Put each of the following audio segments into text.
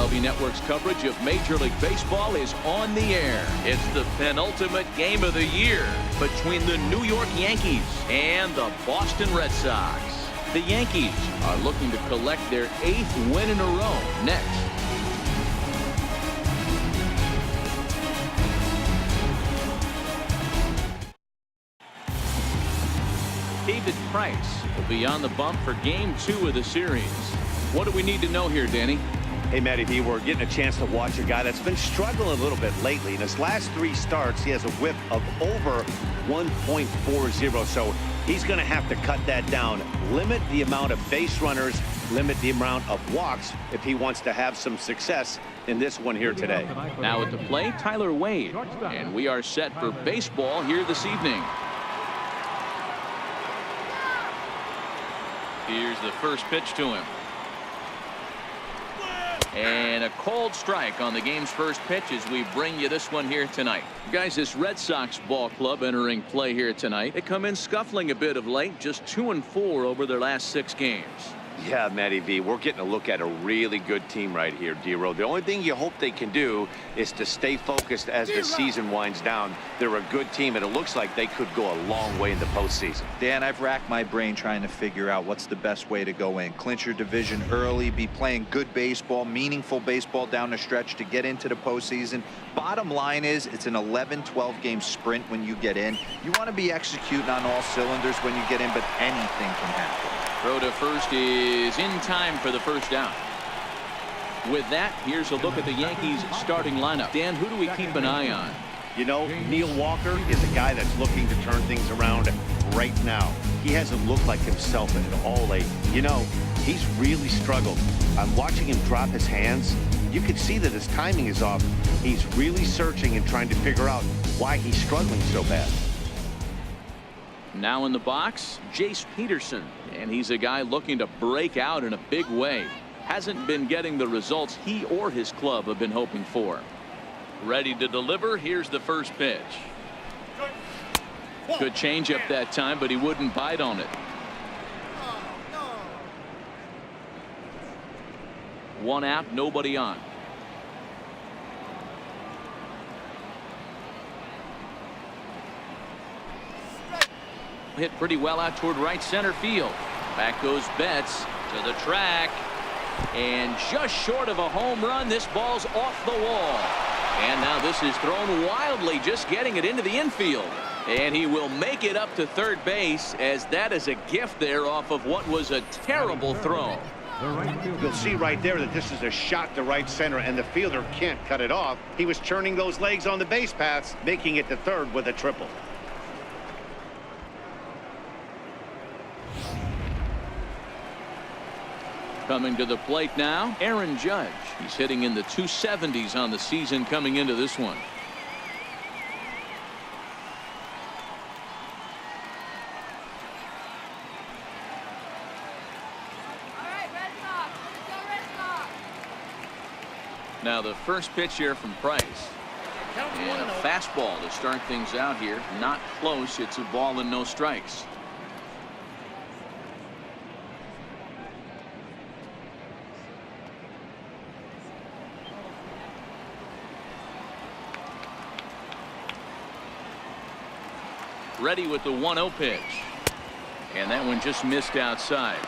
MLB Network's coverage of Major League Baseball is on the air. It's the penultimate game of the year between the New York Yankees and the Boston Red Sox. The Yankees are looking to collect their 8th win in a row next. David Price will be on the bump for Game 2 of the series. What do we need to know here, Danny? Hey, Matty V, we're getting a chance to watch a guy that's been struggling a little bit lately. In his last 3 starts, he has a whip of over 1.40, so he's going to have to cut that down, limit the amount of base runners, limit the amount of walks if he wants to have some success in this one here today. Now at the plate, Tyler Wade, and we are set for baseball here this evening. Here's the first pitch to him. And a cold strike on the game's first pitch as we bring you this one here tonight. Guys, this Red Sox ball club entering play here tonight. They come in scuffling a bit of late, just 2-4 over their last 6 games. Yeah, Matty V, we're getting a look at a really good team right here, D-Row. The only thing you hope they can do is to stay focused as the season winds down. They're a good team, and it looks like they could go a long way in the postseason. Dan, I've racked my brain trying to figure out what's the best way to go in. Clinch your division early, be playing good baseball, meaningful baseball down the stretch to get into the postseason. Bottom line is it's an 11-12 game sprint when you get in. You want to be executing on all cylinders when you get in, but anything can happen. Throw to first is in time for the first down. With that, here's a look at the Yankees starting lineup. Dan, who do we keep an eye on? You know, Neil Walker is a guy that's looking to turn things around right now. He hasn't looked like himself at all lately. You know, he's really struggled. I'm watching him drop his hands. You can see that his timing is off. He's really searching and trying to figure out why he's struggling so bad. Now in the box, Jace Peterson, and he's a guy looking to break out in a big way. Hasn't been getting the results he or his club have been hoping for. Ready to deliver. Here's the first pitch. Good changeup that time, but he wouldn't bite on it. 1 out, nobody on. Hit pretty well out toward right center field. Back goes Betts to the track, and just short of a home run. This ball's off the wall, and now this is thrown wildly, just getting it into the infield, and he will make it up to third base, as that is a gift there off of what was a terrible throw. You'll see right there that this is a shot to right center, and the fielder can't cut it off. He was turning those legs on the base paths, making it to third with a triple. Coming to the plate now, Aaron Judge. He's hitting in the 270s on the season coming into this one. Now the first pitch here from Price. And a fastball to start things out here. Not close. It's a ball and no strikes. Ready with the 1-0 pitch. And that one just missed outside.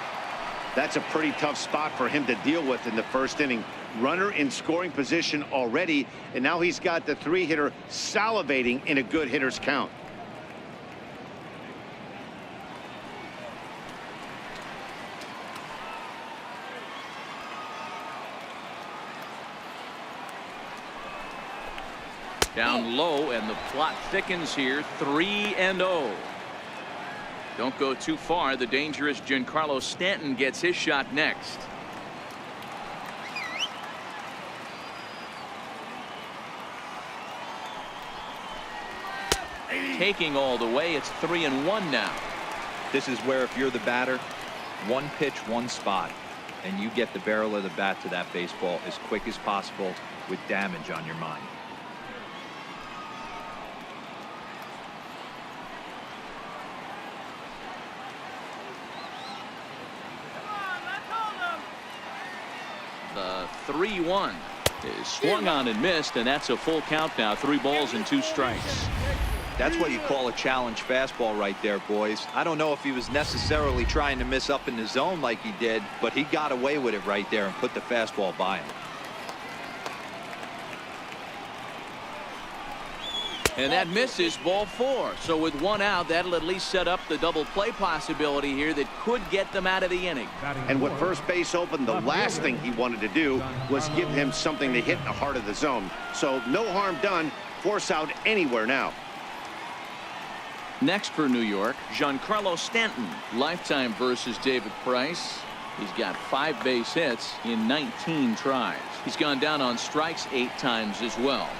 That's a pretty tough spot for him to deal with in the first inning. Runner in scoring position already, and now he's got the 3-hitter salivating in a good hitter's count. Down low, and the plot thickens here. 3-0. Don't go too far. The dangerous Giancarlo Stanton gets his shot next. Taking all the way. It's 3-1 now. This is where, if you're the batter, one pitch, one spot, and you get the barrel of the bat to that baseball as quick as possible with damage on your mind. The 3-1 is swung on and missed, and that's a full count now. 3 balls and 2 strikes. That's what you call a challenge fastball right there, boys. I don't know if he was necessarily trying to miss up in the zone like he did, but he got away with it right there and put the fastball by him. And that misses, ball 4. So with 1 out, that'll at least set up the double play possibility here that could get them out of the inning. And with first base open, the last thing he wanted to do was give him something to hit in the heart of the zone. So no harm done. Force out anywhere now. Next for New York, Giancarlo Stanton. Lifetime versus David Price. He's got 5 base hits in 19 tries. He's gone down on strikes 8 times as well.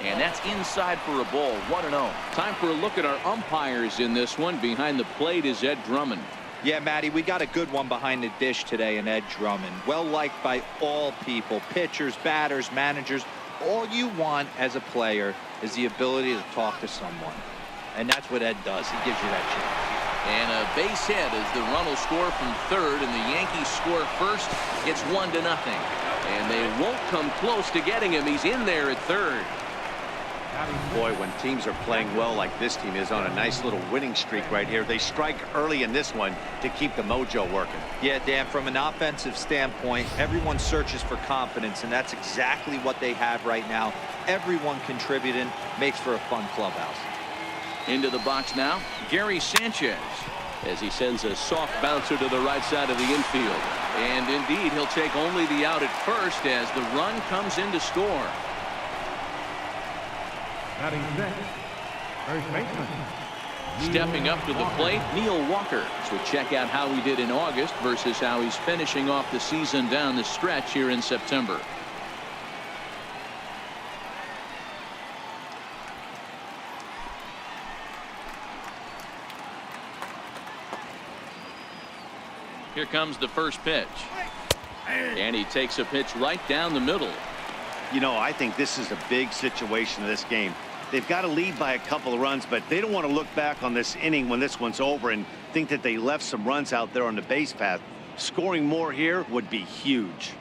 And that's inside for a ball. 1-0. Time for a look at our umpires in this one. Behind the plate is Ed Drummond. Yeah, Matty, we got a good one behind the dish today in Ed Drummond. Well liked by all people, pitchers, batters, managers. All you want as a player is the ability to talk to someone. And that's what Ed does. He gives you that chance. And a base hit as the run will score from third, and the Yankees score first. It's 1-0. And they won't come close to getting him. He's in there at third. Boy, when teams are playing well like this team is on a nice little winning streak right here, they strike early in this one to keep the mojo working. Yeah, Dan, from an offensive standpoint, everyone searches for confidence, and that's exactly what they have right now. Everyone contributing makes for a fun clubhouse. Into the box now, Gary Sanchez, as he sends a soft bouncer to the right side of the infield. And indeed, he'll take only the out at first as the run comes in to score. Stepping up to the plate, Neil Walker. So check out how he did in August versus how he's finishing off the season down the stretch here in September. Here comes the first pitch. And he takes a pitch right down the middle. You know, I think this is a big situation in this game. They've got to lead by a couple of runs, but they don't want to look back on this inning when this one's over and think that they left some runs out there on the base path. Scoring more here would be huge.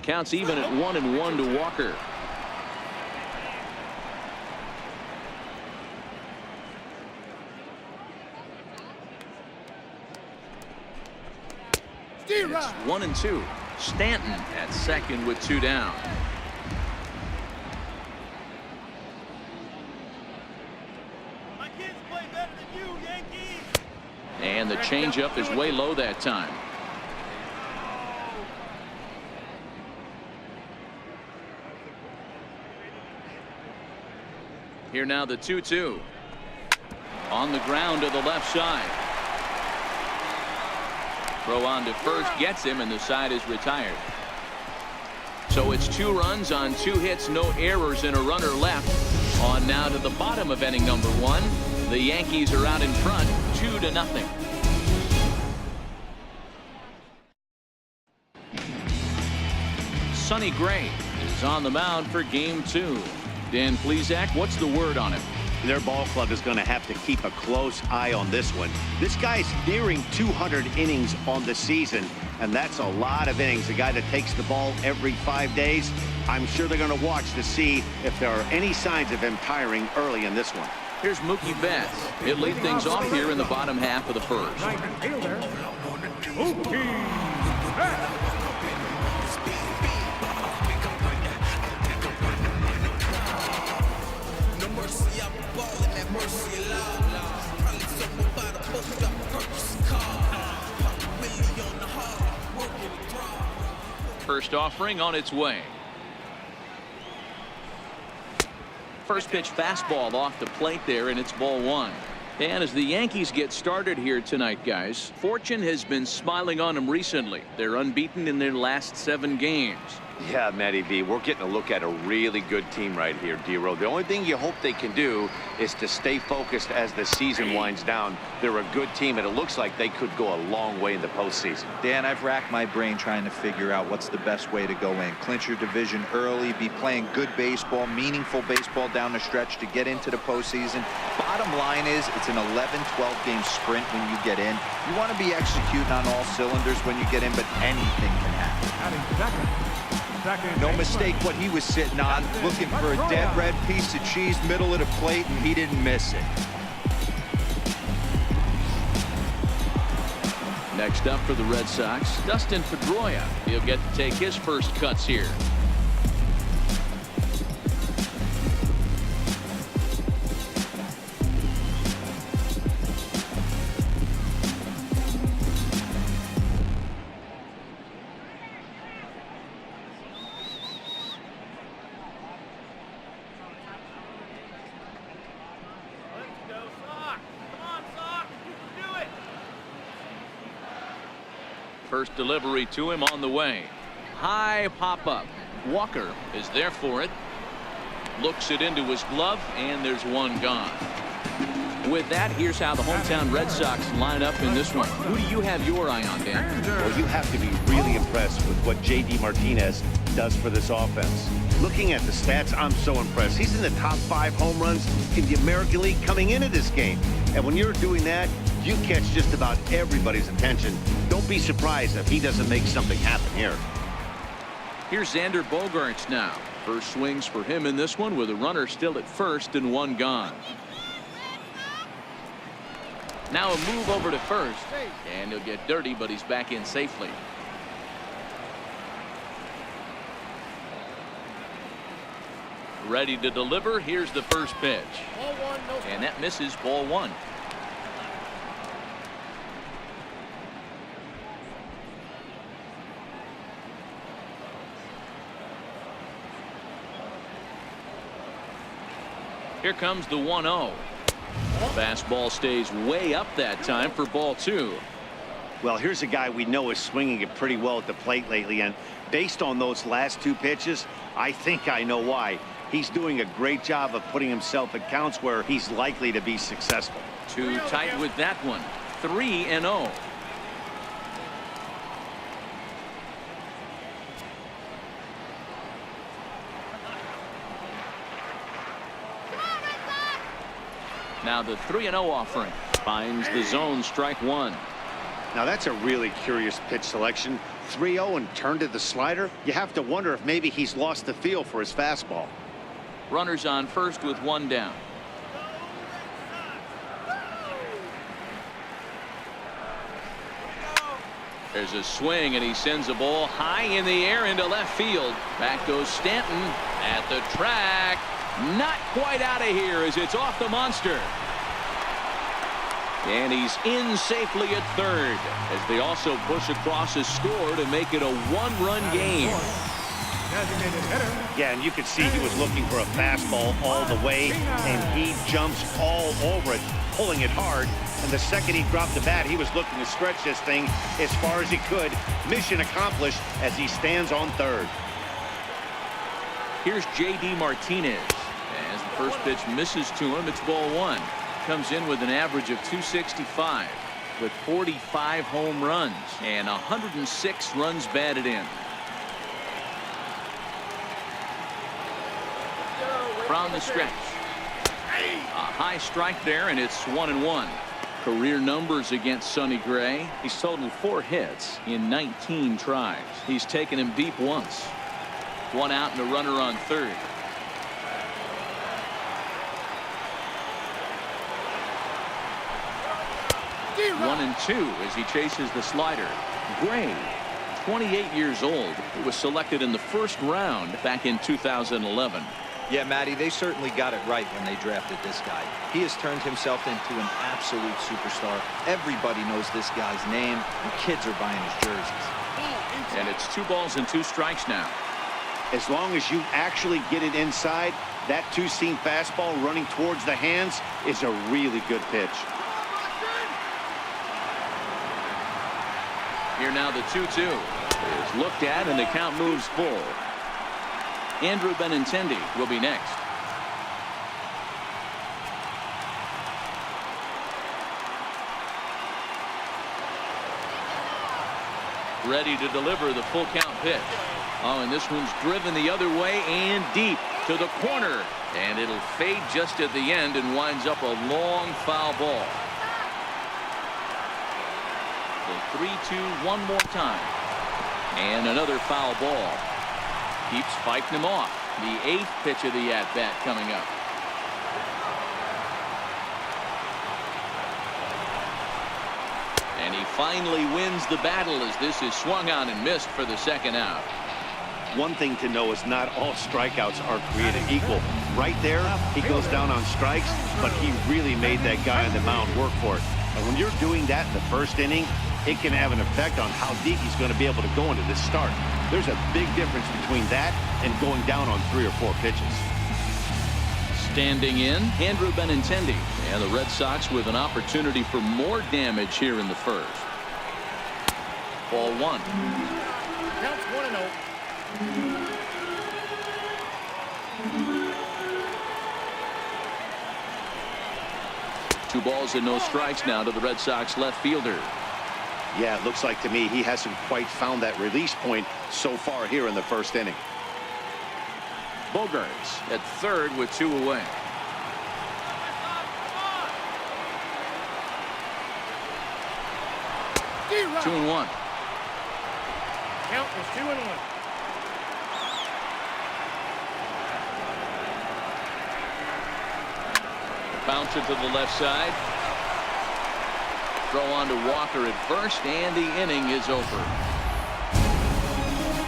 Counts even at 1-1 to Walker. It's 1-2. Stanton at second with 2 down. My kids play better than you, Yankees. And the changeup is way low that time. Here now the 2-2. On the ground to the left side. Throw on to first gets him, and the side is retired. So it's 2 runs on 2 hits, no errors, and a runner left. On now to the bottom of inning number 1. The Yankees are out in front 2-0. Sonny Gray is on the mound for game 2. Dan Plesac, what's the word on him? Their ball club is going to have to keep a close eye on this one. This guy's nearing 200 innings on the season, and that's a lot of innings. A guy that takes the ball every 5 days. I'm sure they're going to watch to see if there are any signs of him tiring early in this one. Here's Mookie Betts. He'll lead things off here in the bottom half of the first. First offering on its way. First pitch fastball off the plate there, and it's ball 1. And as the Yankees get started here tonight, guys, fortune has been smiling on them recently. They're unbeaten in their last 7 games. Yeah, Matty V, we're getting a look at a really good team right here, D-Row. The only thing you hope they can do is to stay focused as the season winds down. They're a good team, and it looks like they could go a long way in the postseason. Dan, I've racked my brain trying to figure out what's the best way to go in. Clinch your division early, be playing good baseball, meaningful baseball down the stretch to get into the postseason. Bottom line is it's an 11-12 game sprint when you get in. You want to be executing on all cylinders when you get in, but anything can happen. No mistake what he was sitting on, looking for a dead red piece of cheese, middle of the plate, and he didn't miss it. Next up for the Red Sox, Dustin Pedroia. He'll get to take his first cuts here. First delivery to him on the way. High pop-up. Walker is there for it. Looks it into his glove, and there's one gone. With that, here's how the hometown Red Sox line up in this one. Who do you have your eye on, Dan? Well, you have to be really impressed with what J.D. Martinez does for this offense. Looking at the stats, I'm so impressed. He's in the top 5 home runs in the American League coming into this game. And when you're doing that, you catch just about everybody's attention. Don't be surprised if he doesn't make something happen here. Here's Xander Bogaerts now. First swings for him in this one with a runner still at first and one gone. Now a move over to first, and he'll get dirty, but he's back in safely. Ready to deliver. Here's the first pitch. And that misses, ball one. Here comes the 1-0. Fastball stays way up that time for ball two. Well, here's a guy we know is swinging it pretty well at the plate lately, and based on those last 2 pitches, I think I know why. He's doing a great job of putting himself at counts where he's likely to be successful. Too tight with that one. 3-0. Now the 3-0 offering finds the zone, strike one. Now that's a really curious pitch selection. 3-0 and turned to the slider. You have to wonder if maybe he's lost the feel for his fastball. Runners on first with one down. There's a swing, and he sends a ball high in the air into left field. Back goes Stanton at the track. Not quite out of here as it's off the monster. And he's in safely at third as they also push across a score to make it a one-run game. Yeah, and you could see he was looking for a fastball all the way, and he jumps all over it, pulling it hard. And the second he dropped the bat, he was looking to stretch this thing as far as he could. Mission accomplished as he stands on third. Here's J.D. Martinez. As the first pitch misses to him, it's ball one. Comes in with an average of 265 with 45 home runs and 106 runs batted in. From the stretch. A high strike there, and it's 1-1. Career numbers against Sonny Gray. He's totaled 4 hits in 19 tries. He's taken him deep once. One out and a runner on third. 1-2 as he chases the slider. Gray, 28 years old, who was selected in the first round back in 2011. Yeah, Matty, they certainly got it right when they drafted this guy. He has turned himself into an absolute superstar. Everybody knows this guy's name, and kids are buying his jerseys. And it's 2 balls and 2 strikes now. As long as you actually get it inside, that two-seam fastball running towards the hands is a really good pitch. Here now the 2-2. is looked at, and the count moves full. Andrew Benintendi will be next. Ready to deliver the full count pitch. Oh, and this one's driven the other way and deep to the corner. And it'll fade just at the end and winds up a long foul ball. The 3-2 one more time. And another foul ball. Keeps fighting him off. The 8th pitch of the at-bat coming up. And he finally wins the battle as this is swung on and missed for the second out. One thing to know is not all strikeouts are created equal. Right there, he goes down on strikes, but he really made that guy on the mound work for it. And when you're doing that in the first inning, it can have an effect on how deep he's going to be able to go into this start. There's a big difference between that and going down on 3 or 4 pitches. Standing in, Andrew Benintendi, and the Red Sox with an opportunity for more damage here in the first. Ball 1. Counts 1-0. 2 balls and no strikes now to the Red Sox left fielder. Yeah, it looks like to me he hasn't quite found that release point so far here in the first inning. Bogarts at third with 2 away. D-Rock. 2-1. Count is 2-1. Bouncer to the left side. Throw on to Walker at first, and the inning is over.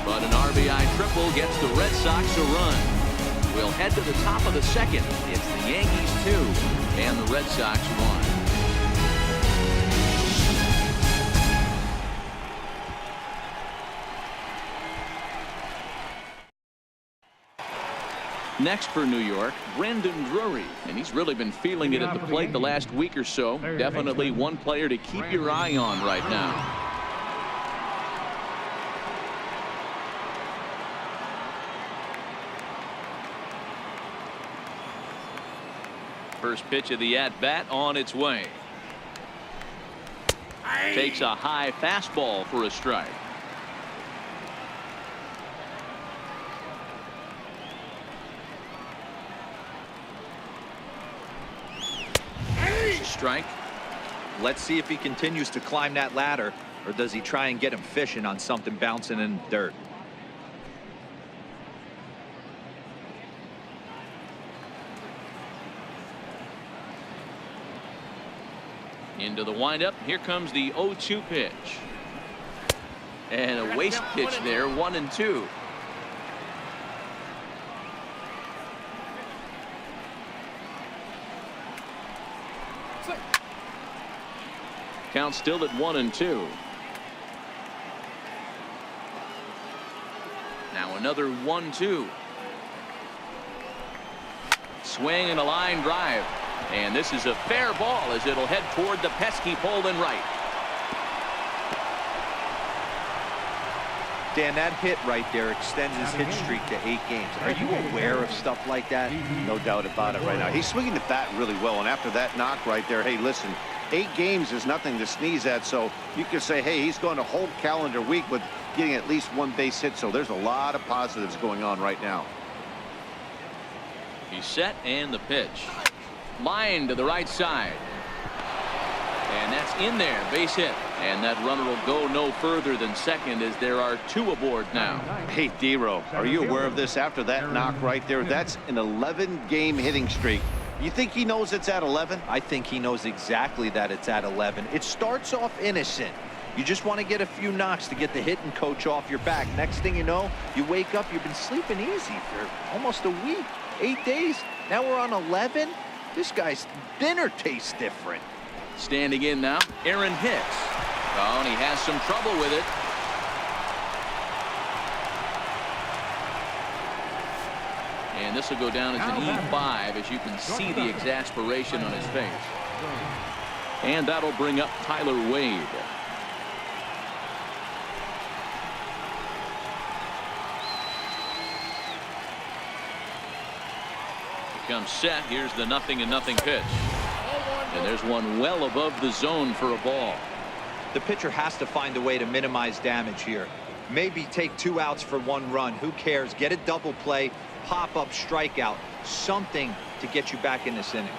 But an RBI triple gets the Red Sox a run. We'll head to the top of the second. It's the Yankees 2 and the Red Sox 1. Next for New York, Brandon Drury, and he's really been feeling it at the plate the last week or so. Definitely one player to keep your eye on right now. First pitch of the at-bat on its way. Takes a high fastball for a strike. Strike. Let's see if he continues to climb that ladder, or does he try and get him fishing on something bouncing in the dirt. Into the windup. Here comes the 0-2 pitch. And a waste pitch there, 1-2. Count still at 1-2. Now another 1-2. Swing and a line drive. And this is a fair ball as it'll head toward the pesky pole and right. Dan, that hit right there extends his hit streak to 8 games. Are you aware of stuff like that? No doubt about it right now. He's swinging the bat really well, and after that knock right there, hey, listen, 8 games is nothing to sneeze at, so you can say, hey, he's going a whole calendar week with getting at least 1 base hit, so there's a lot of positives going on right now. He's set, and the pitch. Line to the right side. And that's in there, base hit. And that runner will go no further than second as there are 2 aboard now. Hey, D-Row, are you aware of this after that knock right there? That's an 11-game hitting streak. You think he knows it's at 11? I think he knows exactly that it's at 11. It starts off innocent. You just want to get a few knocks to get the hitting coach off your back. Next thing you know, you wake up, you've been sleeping easy for almost a week, 8 days. Now we're on 11. This guy's dinner tastes different. Standing in now, Aaron Hicks. Oh, and he has some trouble with it. And this will go down as an E5 as you can see the exasperation on his face. And that'll bring up Tyler Wade. comes set. Here's the 0-0 pitch. And there's one well above the zone for a ball. The pitcher has to find a way to minimize damage here. Maybe take 2 outs for 1 run. Who cares? Get a double play, pop up, strikeout, something to get you back in this inning.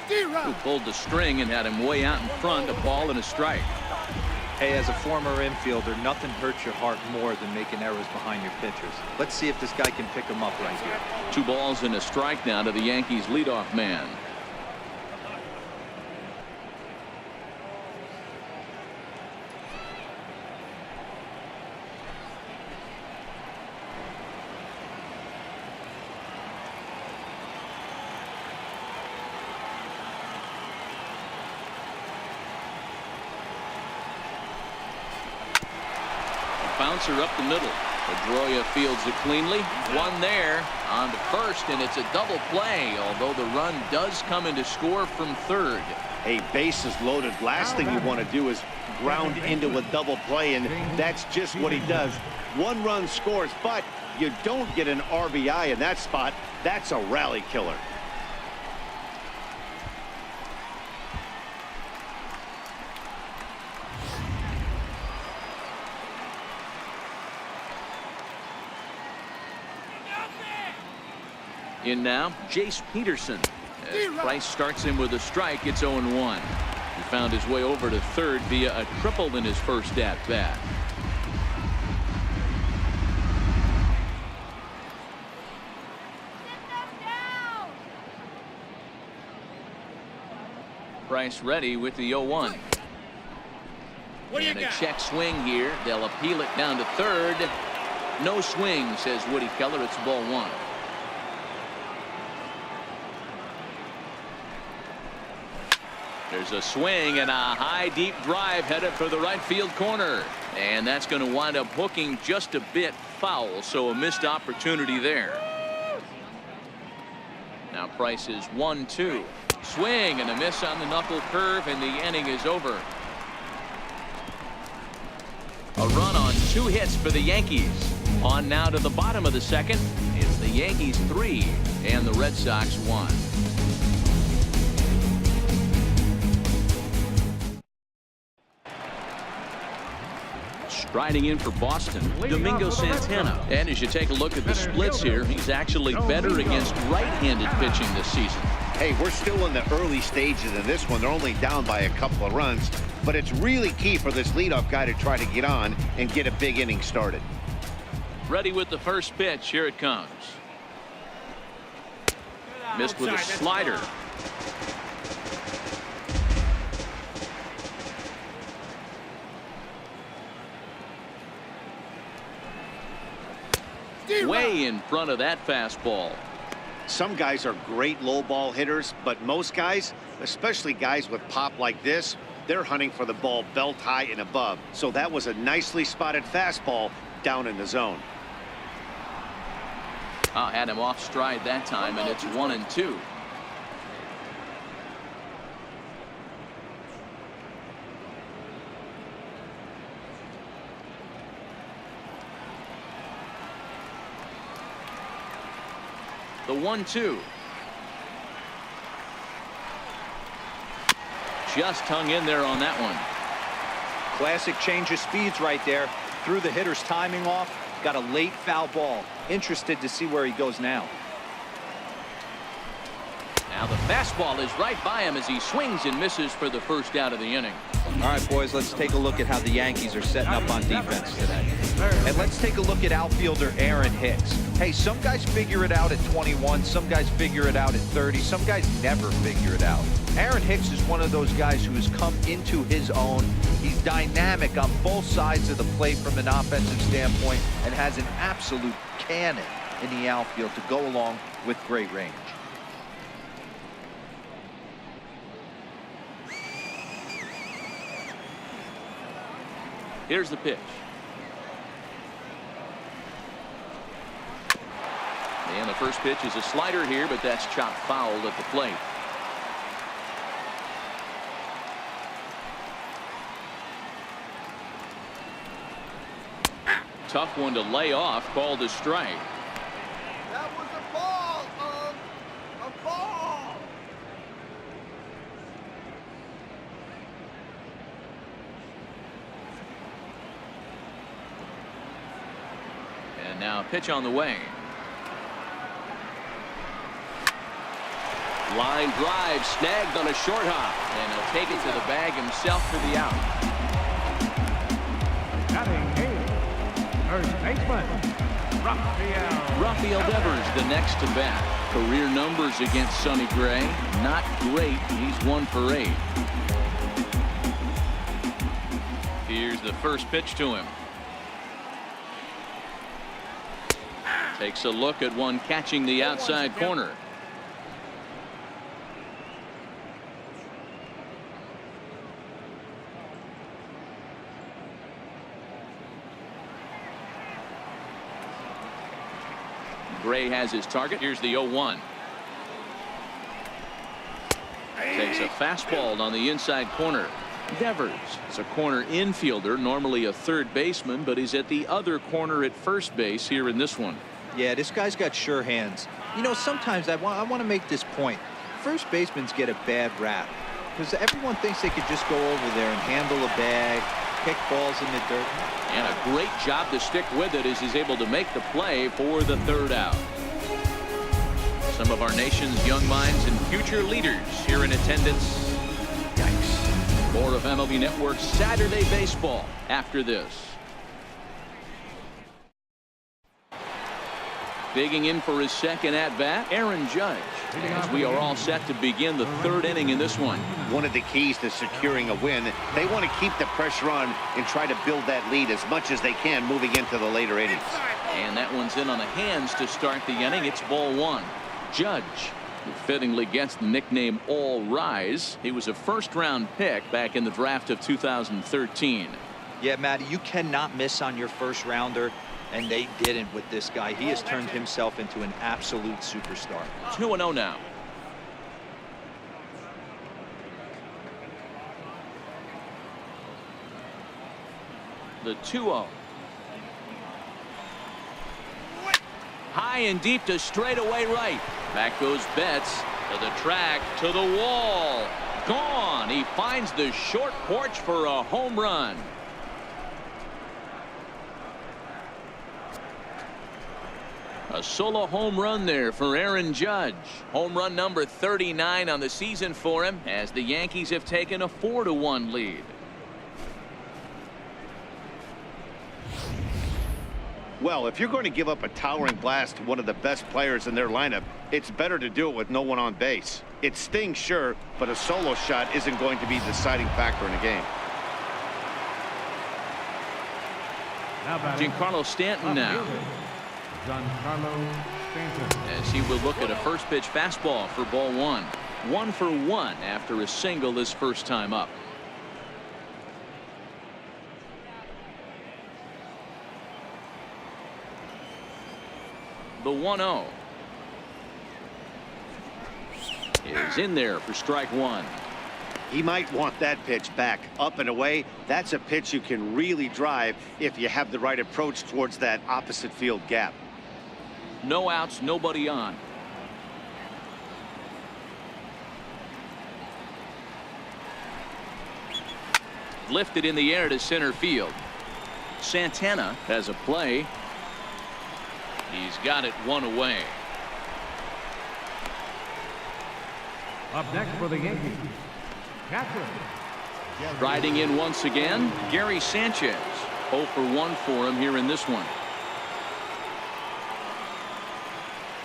Who pulled the string and had him way out in front, a ball and a strike. Hey, as a former infielder, nothing hurts your heart more than making errors behind your pitchers. Let's see if this guy can pick them up right here. 2 balls and a strike now to the Yankees leadoff man. Bouncer up the middle. Pedroia fields it cleanly. 1 there on to first, and it's a double play, although the run does come into score from third. Hey, bases loaded. Last thing you want to do is ground into a double play, and that's just what he does. 1 run scores, but you don't get an RBI in that spot. That's a rally killer. In now, Jace Peterson. As Price starts him with a strike, it's 0-1. He found his way over to third via a triple in his first at-bat. Price ready with the 0-1. And a check swing here. They'll appeal it down to third. No swing, says Woody Keller. It's ball 1. There's a swing and a high deep drive headed for the right field corner, and that's going to wind up hooking just a bit foul, so a missed opportunity there. Now Price is 1-2. Swing and a miss on the knuckle curve, and the inning is over. A run on 2 hits for the Yankees. On now to the bottom of the second. It's the Yankees 3 and the Red Sox 1. Striding in for Boston, Domingo Santana. And as you take a look at the splits here, he's actually better against right-handed pitching this season. Hey, we're still in the early stages of this one. They're only down by a couple of runs, but it's really key for this leadoff guy to try to get on and get a big inning started. Ready with the first pitch. Here it comes. Missed with a slider. Way in front of that fastball. Some guys are great low ball hitters, but most guys, especially guys with pop like this, they're hunting for the ball belt high and above. So that was a nicely spotted fastball down in the zone. Had him off stride that time, and it's 1-2. The 1-2. Just hung in there on that one. Classic change of speeds right there. Threw the hitter's timing off. Got a late foul ball. Interested to see where he goes now. Now the fastball is right by him as he swings and misses for the first out of the inning. All right, boys, let's take a look at how the Yankees are setting up on defense today. And let's take a look at outfielder Aaron Hicks. Hey, some guys figure it out at 21. Some guys figure it out at 30. Some guys never figure it out. Aaron Hicks is one of those guys who has come into his own. He's dynamic on both sides of the plate from an offensive standpoint and has an absolute cannon in the outfield to go along with great range. Here's the pitch. And the first pitch is a slider here, but that's chopped foul at the plate. Tough one to lay off, called a strike. That was a ball, a ball. And now pitch on the way. Line drive snagged on a short hop, and he'll take it to the bag himself for the out. Batting eighth, first baseman, Rafael Devers the next to bat. Career numbers against Sonny Gray, not great. He's 1 for 8. Here's the first pitch to him. Takes a look at one catching the outside corner. Gray has his target. Here's the 0-1. Takes a fastball on the inside corner. Devers is a corner infielder, normally a third baseman, but he's at the other corner at first base here in this one. Yeah, this guy's got sure hands. You know, sometimes I want to make this point. First basemans get a bad rap because everyone thinks they could just go over there and handle a bag, kick balls in the dirt. And a great job to stick with it as he's able to make the play for the third out. Some of our nation's young minds and future leaders here in attendance. Yikes. More of MLB Network's Saturday Baseball after this. Digging in for his second at-bat, Aaron Judge, as we are all set to begin the third inning in this one. One of the keys to securing a win, they want to keep the pressure on and try to build that lead as much as they can moving into the later innings. And that one's in on the hands to start the inning. It's ball 1. Judge, who fittingly gets the nickname All Rise. He was a first-round pick back in the draft of 2013. Yeah, Matty, you cannot miss on your first rounder. And they didn't with this guy. He has turned himself into an absolute superstar. 2-0 now. The 2-0. High and deep to straightaway right. Back goes Betts to the track, to the wall. Gone. He finds the short porch for a home run. A solo home run there for Aaron Judge. Home run number 39 on the season for him as the Yankees have taken a 4-1 lead. Well, if you're going to give up a towering blast to one of the best players in their lineup, it's better to do it with no one on base. It stings, sure, but a solo shot isn't going to be the deciding factor in a game. Giancarlo Stanton now. Giancarlo Stanton. As he will look at a first pitch fastball for ball 1. 1 for 1 after a single his first time up. The 1-0 is in there for strike 1. He might want that pitch back. Up and away, that's a pitch you can really drive if you have the right approach towards that opposite field gap. No outs, nobody on. Lifted in the air to center field. Santana has a play. He's got it one away. Up next for the Yankees, catcher. Riding in once again, Gary Sanchez. 0 for 1 for him here in this one.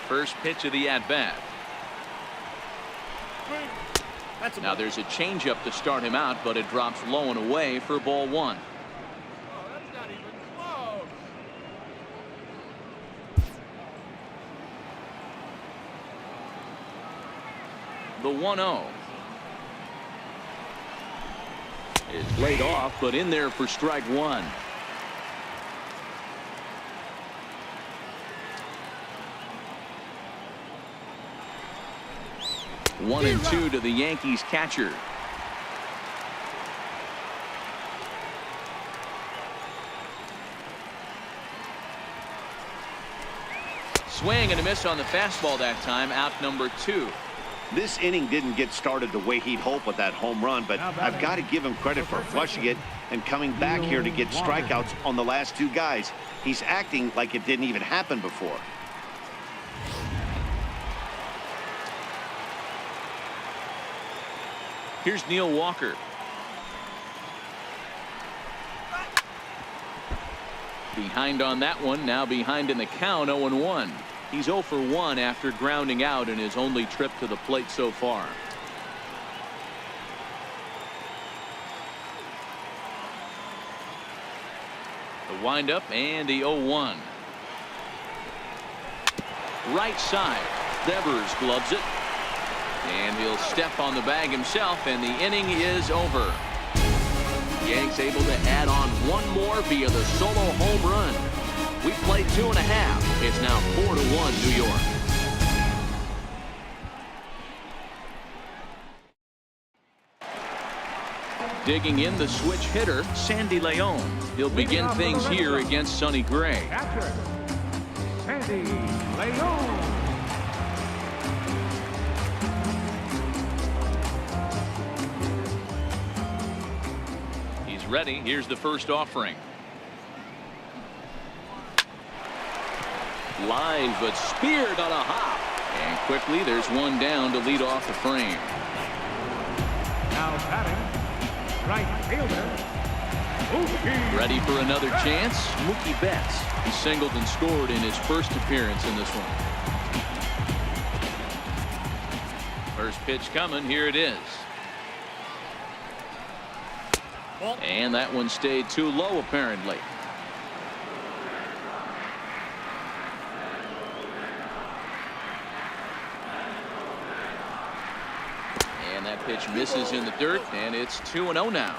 First pitch of the at-bat. Now there's a changeup to start him out, but it drops low and away for ball 1. Oh, that's not even close. The 1-0 is laid off, but in there for strike 1. One and 2 to the Yankees catcher. swing and a miss on the fastball that time. Out number 2. This inning didn't get started the way he'd hoped with that home run, but I've got to give him credit for flushing it and coming back here to get strikeouts on the last 2 guys. He's acting like it didn't even happen before. Here's Neil Walker. Behind on that one, now behind in the count, 0-1. He's 0 for 1 after grounding out in his only trip to the plate so far. The windup and the 0-1. Right side. Devers gloves it. And he'll step on the bag himself, and the inning is over. Yanks able to add on one more via the solo home run. We played 2.5. It's now 4-1 New York. Digging in the switch hitter, Sandy Leon. He'll begin things here against Sonny Gray. Catcher, Sandy Leon. He's ready. Here's the first offering. Line, but speared on a hop. And quickly, there's one down to lead off the frame. Now batting, right fielder, Mookie. Ready for another chance? Mookie Betts. He singled and scored in his first appearance in this one. First pitch coming. Here it is. And that one stayed too low, apparently. And that pitch misses in the dirt, and it's 2-0 now.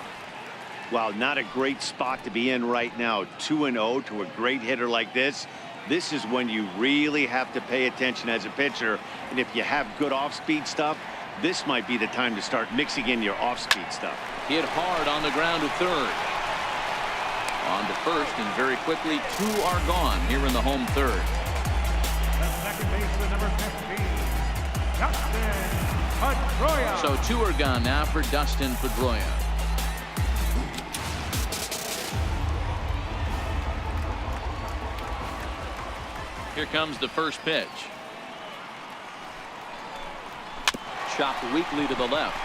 Wow, not a great spot to be in right now. 2-0 to a great hitter like this. This is when you really have to pay attention as a pitcher. And if you have good off-speed stuff, this might be the time to start mixing in your off-speed stuff. Hit hard on the ground to third. On to first, and very quickly 2 are gone here in the home third. The second baseman, number 15, Dustin Pedroia. So 2 are gone now for Dustin Pedroia. Here comes the first pitch. Chopped weakly to the left.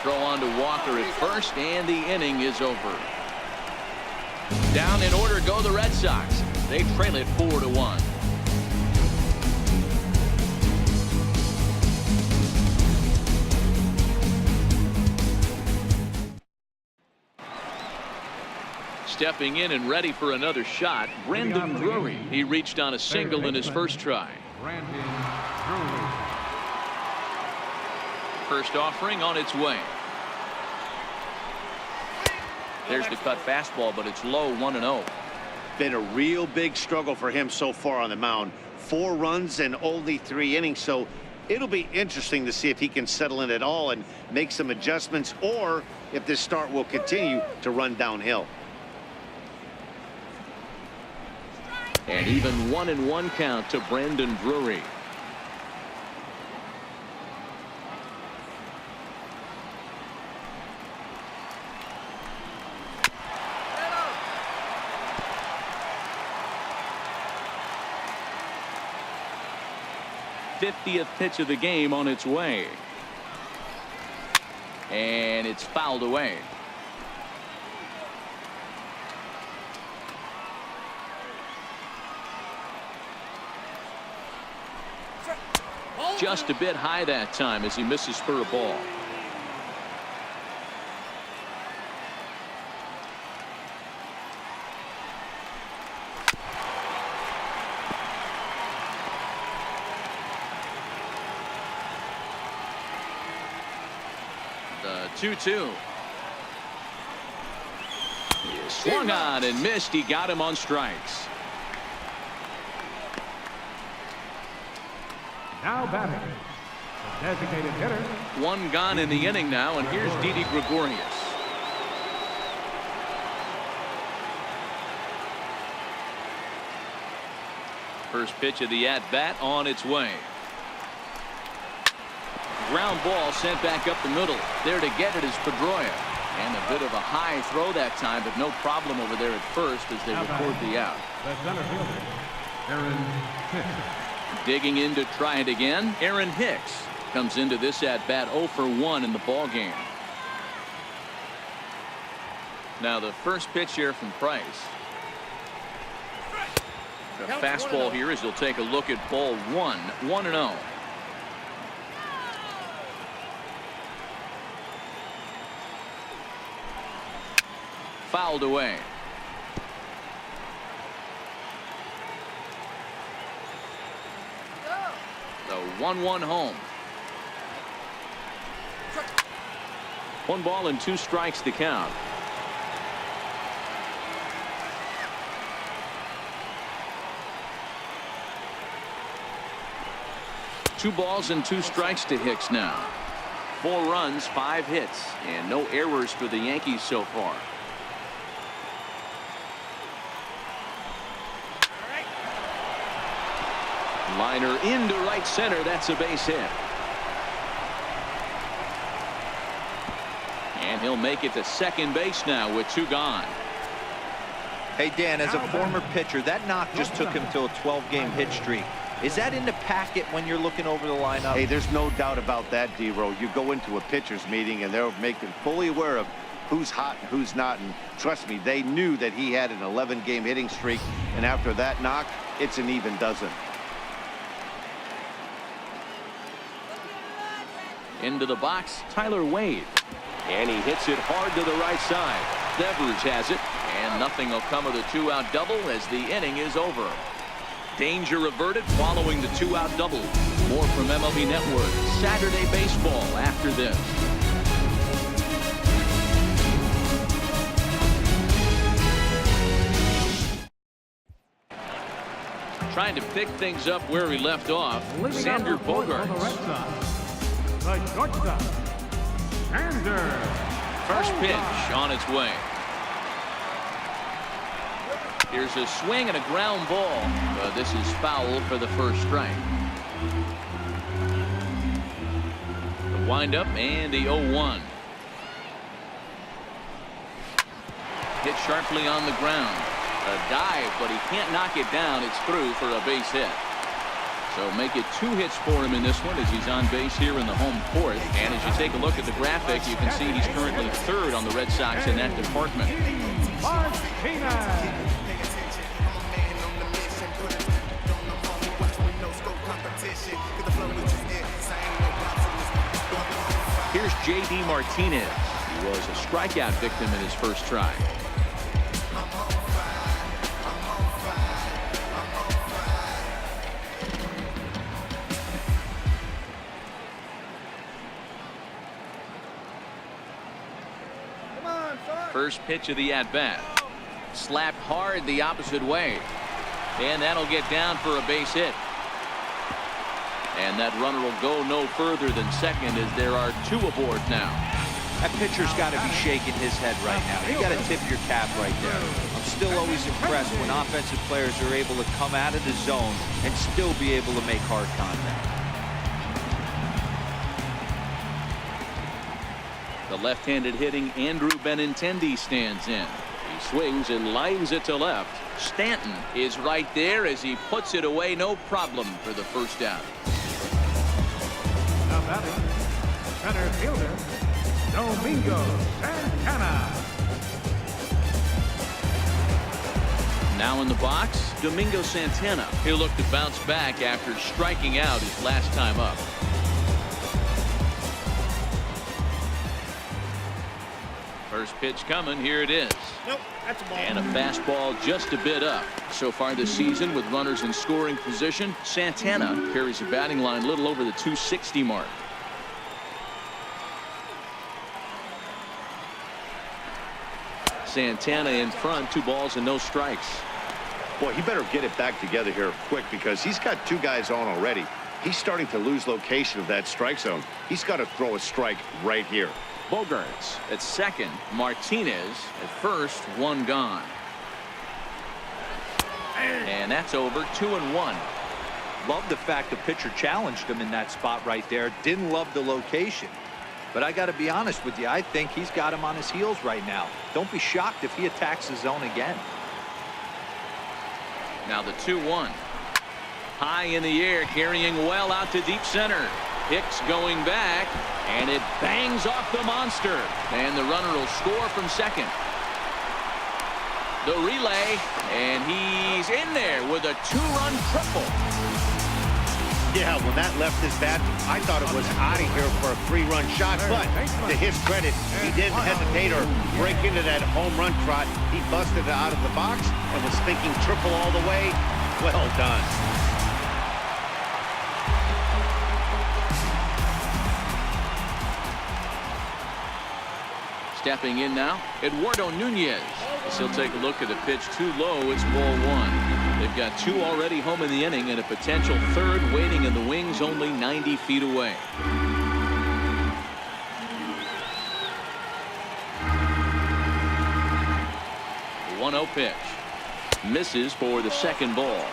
Throw on to Walker at first, and the inning is over. Down in order go the Red Sox. They trail it 4-1. Stepping in and ready for another shot, Brandon Drury. He reached on a single in his first try. Brandon Drury. First offering on its way. There's the cut fastball, but it's low, 1-0. Been a real big struggle for him so far on the mound. 4 runs and only 3 innings, so it'll be interesting to see if he can settle in at all and make some adjustments, or if this start will continue to run downhill. And even 1-1 count to Brandon Drury. '50th pitch of the game on its way. And it's fouled away. Just a bit high that time as he misses for a ball. The 2-2. He swung on and missed. He got him on strikes. Now batting, the designated hitter. 1 gone in the inning now, and here's Didi Gregorius. First pitch of the at-bat on its way. Ground ball sent back up the middle. There to get it is Pedroia. And a bit of a high throw that time, but no problem over there at first as they record the out. The center fielder, Aaron Hicks. Digging in to try it again. Aaron Hicks comes into this at-bat 0 for 1 in the ball game. Now the first pitch here from Price. The fastball here as he'll take a look at ball 1, 1-0. Fouled away. The 1-1 home. 1 ball and 2 strikes to count. Two balls and 2 strikes to Hicks now. 4 runs, 5 hits, and no errors for the Yankees so far. Liner into right center. That's a base hit. And he'll make it to second base now with 2 gone. Hey, Dan, as a former pitcher, that knock just took him to a 12-game hit streak. Is that in the packet when you're looking over the lineup? Hey, there's no doubt about that, D-Row. You go into a pitcher's meeting and they're making fully aware of who's hot and who's not. And trust me, they knew that he had an 11-game hitting streak. And after that knock, it's an even dozen. Into the box, Tyler Wade. And he hits it hard to the right side. Devers has it. And nothing will come of the 2-out double as the inning is over. Danger averted following the 2-out double. More from MLB Network Saturday Baseball after this. Trying to pick things up where we left off. Xander Bogaerts. The shortstop, Xander. First pitch on its way. Here's a swing and a ground ball. But this is foul for the first strike. The windup and the 0-1. Hit sharply on the ground. A dive, but he can't knock it down. It's through for a base hit. So make it 2 hits for him in this one as he's on base here in the home 4th. And as you take a look at the graphic, you can see he's currently 3rd on the Red Sox in that department. Here's J.D. Martinez. He was a strikeout victim in his first try. First pitch of the at-bat. Slapped hard the opposite way. And that'll get down for a base hit. And that runner will go no further than second as there are 2 aboard now. That pitcher's got to be shaking his head right now. You got to tip your cap right there. I'm still always impressed when offensive players are able to come out of the zone and still be able to make hard contact. The left-handed hitting Andrew Benintendi stands in. He swings and lines it to left. Stanton is right there as he puts it away, no problem for the first out. Now batting, center fielder, Domingo Santana. Now in the box, Domingo Santana. He'll look to bounce back after striking out his last time up. First pitch coming. Here it is. Nope, that's a ball. And a fastball just a bit up. So far this season with runners in scoring position, Santana carries a batting line a little over the 260 mark. Santana in front, 2 balls and no strikes. Boy, he better get it back together here quick because he's got 2 guys on already. He's starting to lose location of that strike zone. He's got to throw a strike right here. Bogaerts at second. Martinez at first. 1 gone. And that's over 2-1. Love the fact the pitcher challenged him in that spot right there. Didn't love the location. But I got to be honest with you, I think he's got him on his heels right now. Don't be shocked if he attacks the zone again. Now the 2-1. High in the air, carrying well out to deep center. Hicks going back, and it bangs off the monster. And the runner will score from second. The relay, and he's in there with a 2-run triple. Yeah, when that left his bat, I thought it was out of here for a 3-run shot. But to his credit, he didn't hesitate or break into that home run trot. He busted it out of the box and was thinking triple all the way. Well done. Stepping in now, Eduardo Nunez. He'll take a look at a pitch too low. It's ball 1. They've got 2 already home in the inning and a potential 3rd waiting in the wings only 90 feet away. The 1-0 pitch. Misses for the second ball.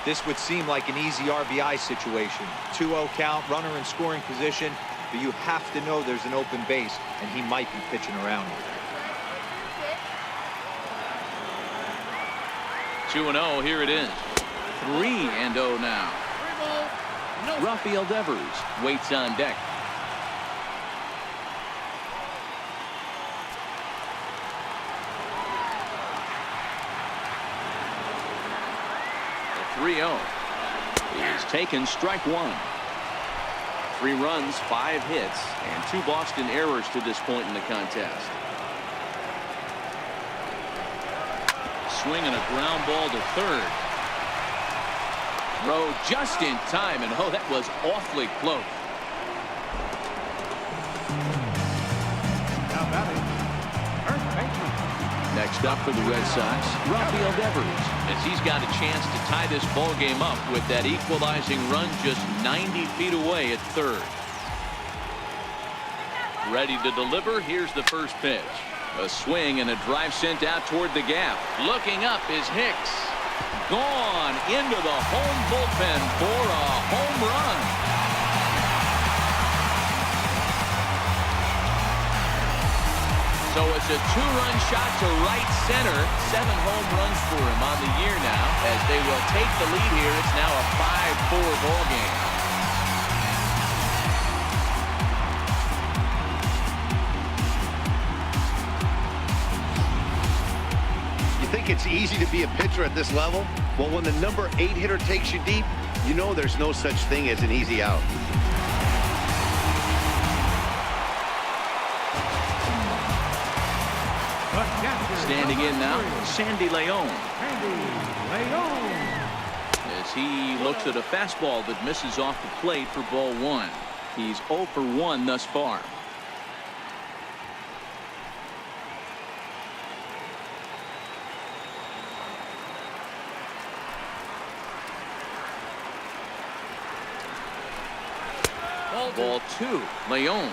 This would seem like an easy RBI situation. 2-0 count, runner in scoring position, but you have to know there's an open base, and he might be pitching around you. 2-0, here it is. 3-0 now. Rafael Devers waits on deck. The 3-0 is taken, strike 1. 3 runs, 5 hits, and 2 Boston errors to this point in the contest. Swing and a ground ball to third. Throw just in time, and oh, that was awfully close. Now batting, first baseman. Next up for the Red Sox, Rafael Devers, as he's got a chance to tie this ball game up with that equalizing run just 90 feet away at third. Ready to deliver. Here's the first pitch. A swing and a drive sent out toward the gap. Looking up is Hicks. Gone into the home bullpen for a home run. So it's a 2-run shot to right center. 7 home runs for him on the year now. As they will take the lead here, it's now a 5-4 ball game. Think it's easy to be a pitcher at this level? Well, when the number 8 hitter takes you deep, you know there's no such thing as an easy out. Standing in now, Sandy Leon. As he looks at a fastball that misses off the plate for ball 1. He's 0 for 1 thus far. Ball 2. Leon,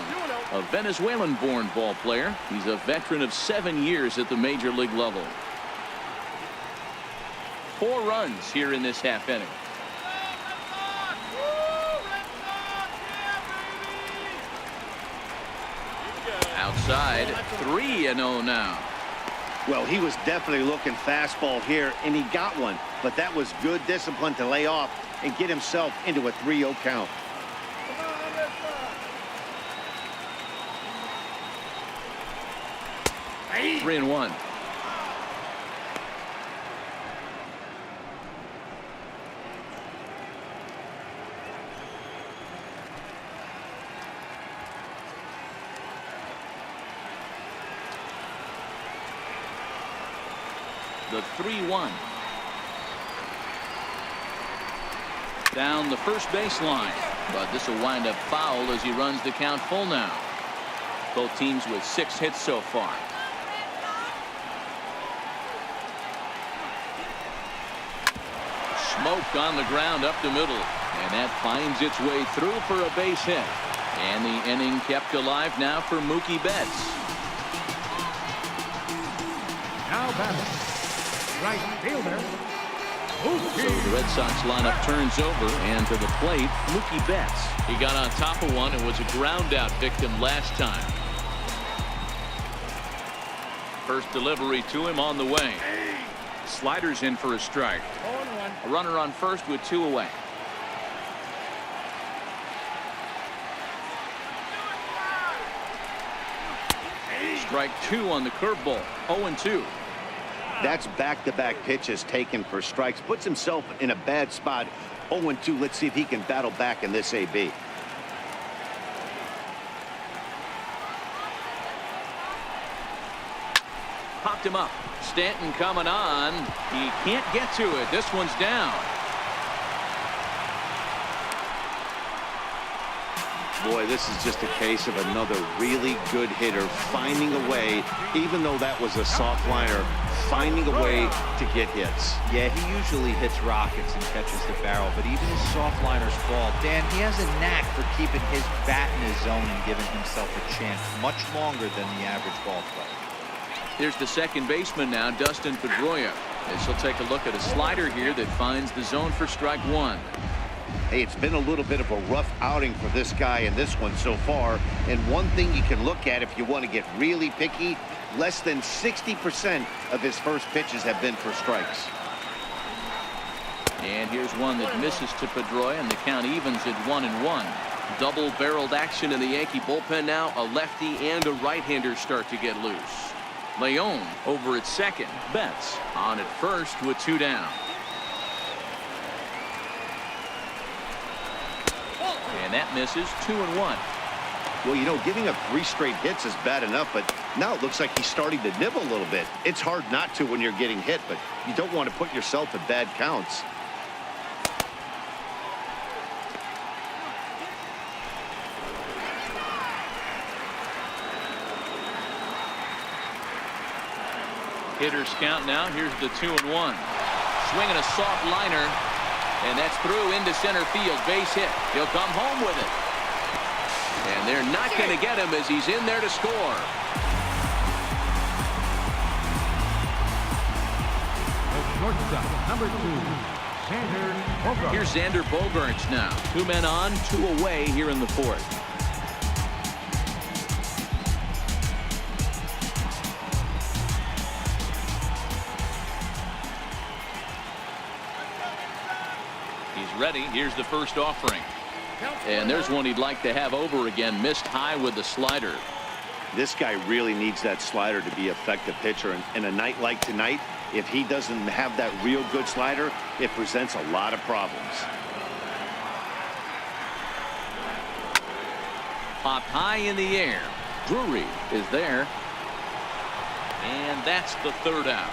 a Venezuelan-born ball player. He's a veteran of 7 years at the major league level. 4 runs here in this half inning. Outside, 3-0 now. Well, he was definitely looking fastball here, and he got one. But that was good discipline to lay off and get himself into a 3-0 count. 3-1. The 3-1. Down the first baseline, but this will wind up foul as he runs the count full now. Both teams with 6 hits so far. Smoke on the ground up the middle, and that finds its way through for a base hit. And the inning kept alive now for Mookie Betts. Now batting, right fielder, So the Red Sox lineup turns over, and to the plate, Mookie Betts. He got on top of one and was a ground out victim last time. First delivery to him on the way. Sliders in for a strike. A runner on first with 2 away. Strike 2 on the curveball. 0-2. That's back-to-back pitches taken for strikes. Puts himself in a bad spot. 0-2. Let's see if he can battle back in this AB. Popped him up. Stanton coming on. He can't get to it. This one's down. Boy, this is just a case of another really good hitter finding a way, even though that was a soft liner, finding a way to get hits. Yeah, he usually hits rockets and catches the barrel, but even his soft liners fall. Dan, he has a knack for keeping his bat in his zone and giving himself a chance much longer than the average ball player. Here's the second baseman now, Dustin Pedroia. As he'll take a look at a slider here that finds the zone for strike 1. Hey, it's been a little bit of a rough outing for this guy in this one so far. And one thing you can look at if you want to get really picky, less than 60% of his first pitches have been for strikes. And here's one that misses to Pedroia, and the count evens at 1-1. Double-barreled action in the Yankee bullpen now. A lefty and a right-hander start to get loose. Leon over at second. Betts on at first with 2 down. And that misses. 2-1. Well, you know, giving up 3 straight hits is bad enough, but now it looks like he's starting to nibble a little bit. It's hard not to when you're getting hit, but you don't want to put yourself in bad counts. Hitters count now. Here's the 2-1. Swinging a soft liner, and that's through into center field. Base hit. He'll come home with it. And they're not going to get him as he's in there to score. The shortstop, number 2, Xander Bogaerts. Here's Xander Bogaerts now. 2 men on, 2 away here in the 4th. He's ready. Here's the first offering. And there's one he'd like to have over again. Missed high with the slider. This guy really needs that slider to be an effective pitcher. And in a night like tonight, if he doesn't have that real good slider, it presents a lot of problems. Popped high in the air. Drury is there. And that's the 3rd out.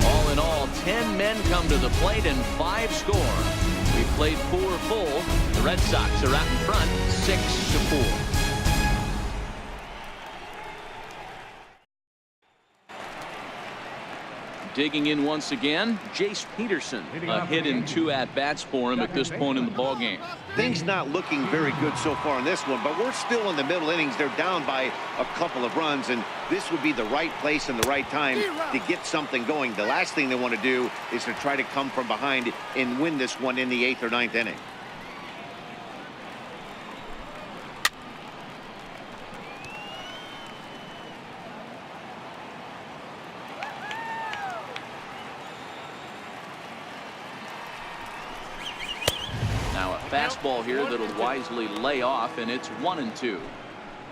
All in all, 10 men come to the plate and 5 score. We've played 4 full. The Red Sox are out in front 6-4. Digging in once again, Jace Peterson. A hit in 2 at-bats for him at this point in the ballgame. Things not looking very good so far in this one, but we're still in the middle innings. They're down by a couple of runs, and this would be the right place and the right time to get something going. The last thing they want to do is to try to come from behind and win this one in the 8th or 9th inning. Fastball here that'll wisely lay off, and it's 1-2.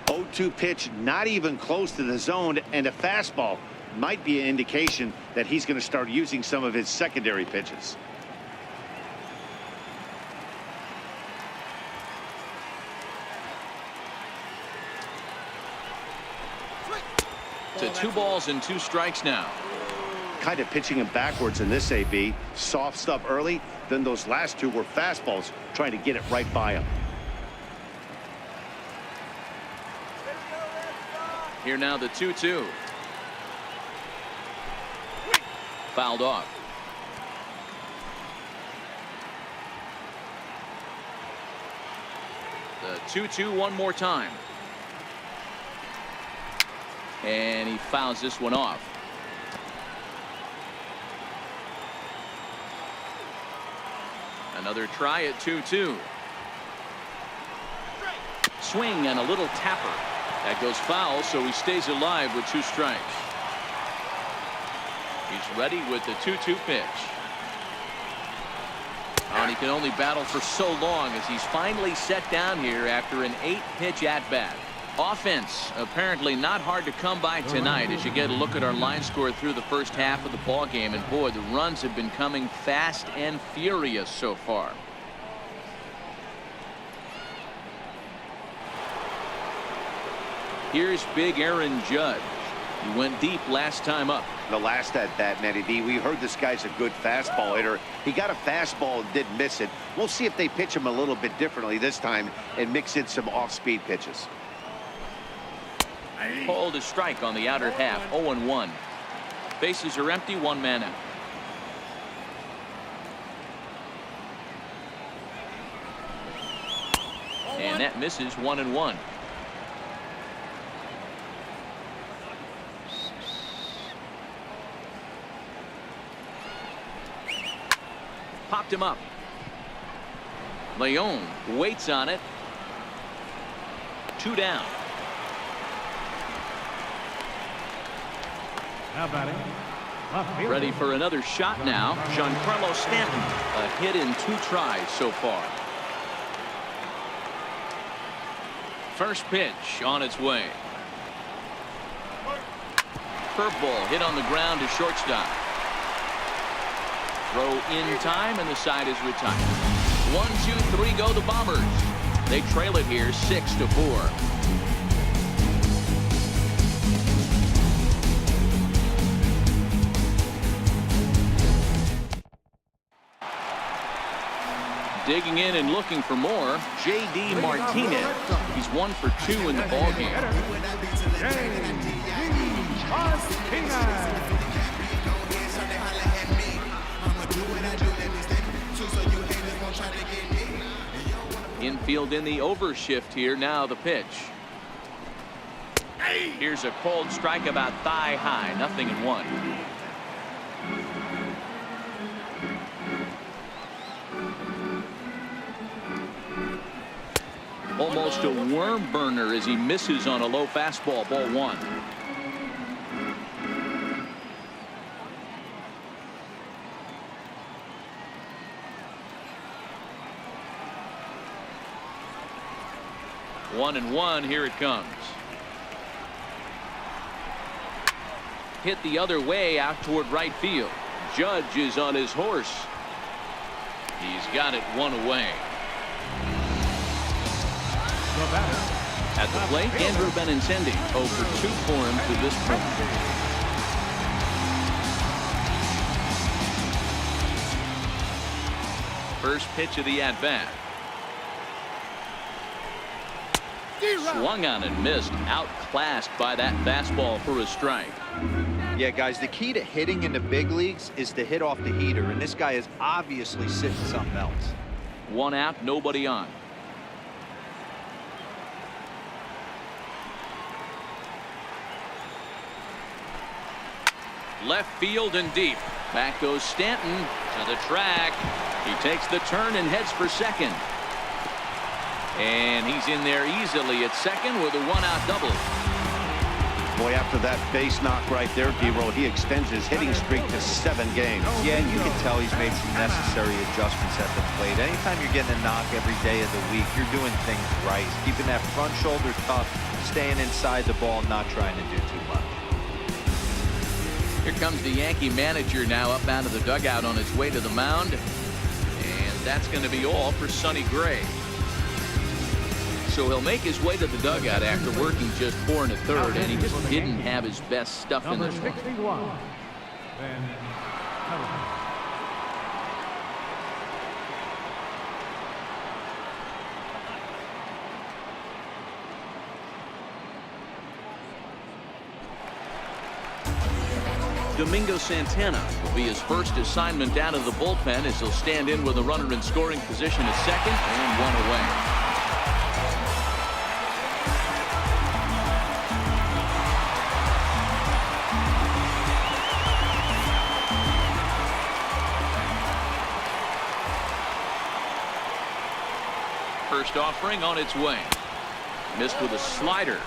0-2 pitch, not even close to the zone, and a fastball might be an indication that he's going to start using some of his secondary pitches. To 2 balls and 2 strikes now. Kind of pitching him backwards in this AB. Soft stuff early, then those last 2 were fastballs, trying to get it right by him. Here now the 2-2. Fouled off. The 2-2 one more time. And he fouls this one off. Another try at 2-2. Swing and a little tapper. That goes foul, so he stays alive with 2 strikes. He's ready with the 2-2 pitch. And he can only battle for so long as he's finally set down here after an 8-pitch at-bat. Offense apparently not hard to come by tonight as you get a look at our line score through the first half of the ball game. And boy, the runs have been coming fast and furious so far. Here's big Aaron Judge. He went deep last time up. The last at bat, Matty D, we heard this guy's a good fastball hitter. He got a fastball and didn't miss it. We'll see if they pitch him a little bit differently this time and mix in some off-speed pitches. Called a strike on the outer half. 0-1. Bases are empty. 1 man out. And that misses. 1-1. Popped him up. Leon waits on it. 2 down. Now batting. Left fielder. Ready for another shot now. Giancarlo Stanton. A hit in 2 tries so far. First pitch on its way. Curveball hit on the ground to shortstop. Throw in time, and the side is retired. 1-2-3 go the Bombers. They trail it here 6-4. Digging in and looking for more, J.D. Martinez. He's 1 for 2 in the ballgame. Infield in the overshift here. Now the pitch. Here's a called strike about thigh high. 0-1. Almost a worm burner as he misses on a low fastball. Ball 1. One and one. Here it comes. Hit the other way out toward right field. Judge is on his horse. He's got it 1 away. At the plate, Andrew Benintendi 0 for 2 for him to this point. First pitch of the at-bat. Swung on and missed. Outclassed by that fastball for a strike. Yeah, guys, the key to hitting in the big leagues is to hit off the heater, and this guy is obviously sitting something else. 1 out, nobody on. Left field and deep. Back goes Stanton to the track. He takes the turn and heads for second. And he's in there easily at second with a 1-out double. Boy, after that base knock right there, D-Roll, he extends his hitting streak to 7 games. Yeah, and you can tell he's made some necessary adjustments at the plate. Anytime you're getting a knock every day of the week, you're doing things right. Keeping that front shoulder tough, staying inside the ball, not trying to do too much. Here comes the Yankee manager now up out of the dugout on his way to the mound. And that's going to be all for Sonny Gray. So he'll make his way to the dugout after working just 4 1/3, and he just didn't have his best stuff in this one. 61. Then Domingo Santana will be his first assignment out of the bullpen as he'll stand in with a runner in scoring position at second and 1 away. First offering on its way. Missed with a slider.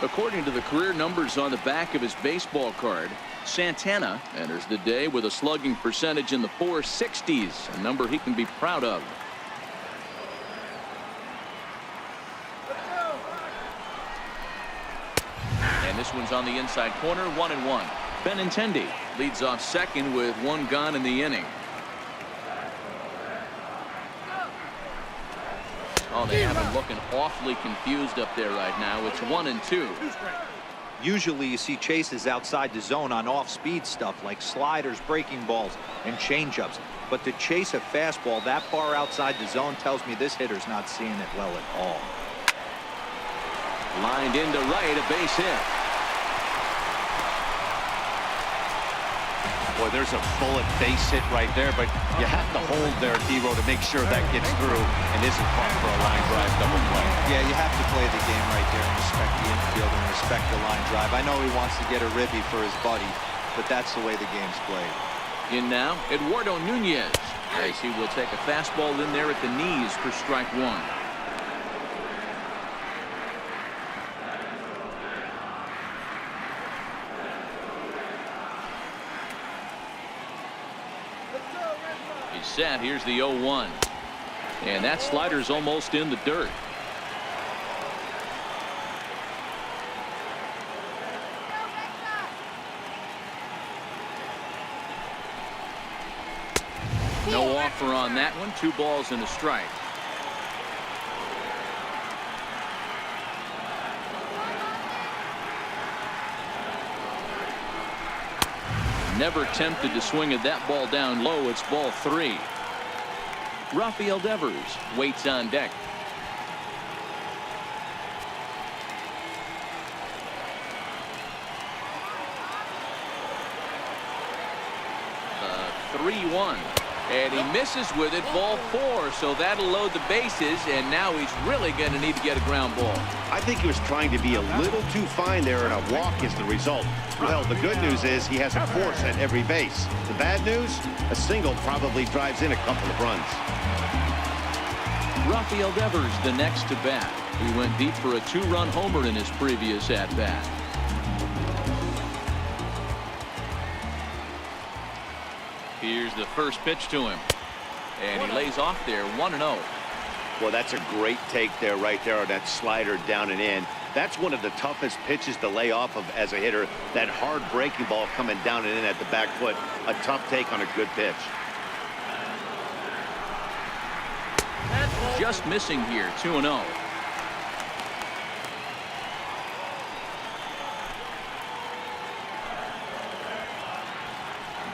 According to the career numbers on the back of his baseball card, Santana enters the day with a slugging percentage in the 460s, a number he can be proud of. And this one's on the inside corner, 1-1. Benintendi leads off second with one gone in the inning. Oh, they have him looking awfully confused up there right now. It's 1-2. Usually you see chases outside the zone on off-speed stuff like sliders, breaking balls, and changeups. But to chase a fastball that far outside the zone tells me this hitter's not seeing it well at all. Lined into right, a base hit. Boy, there's a bullet base hit right there, but you have to hold there, D-Row, to make sure that gets through and isn't caught for a line drive double play. Yeah, you have to play the game right there and respect the infield and respect the line drive. I know he wants to get a ribby for his buddy, but that's the way the game's played. In now, Eduardo Nunez, as he will take a fastball in there at the knees for strike one. He's set. Here's the 0-1. And that slider's almost in the dirt. No offer on that one. 2 balls and a strike. Never tempted to swing at that ball down low. It's ball 3. Rafael Devers waits on deck. The 3-1. And he misses with it, ball 4, so that'll load the bases, and now he's really going to need to get a ground ball. I think he was trying to be a little too fine there, and a walk is the result. Well, the good news is he has a force at every base. The bad news, a single probably drives in a couple of runs. Rafael Devers the next to bat. He went deep for a 2-run homer in his previous at-bat. Here's the first pitch to him. And he lays off there, 1-0. Well, that's a great take there, right there on that slider down and in. That's one of the toughest pitches to lay off of as a hitter. That hard breaking ball coming down and in at the back foot. A tough take on a good pitch. Just missing here, 2-0.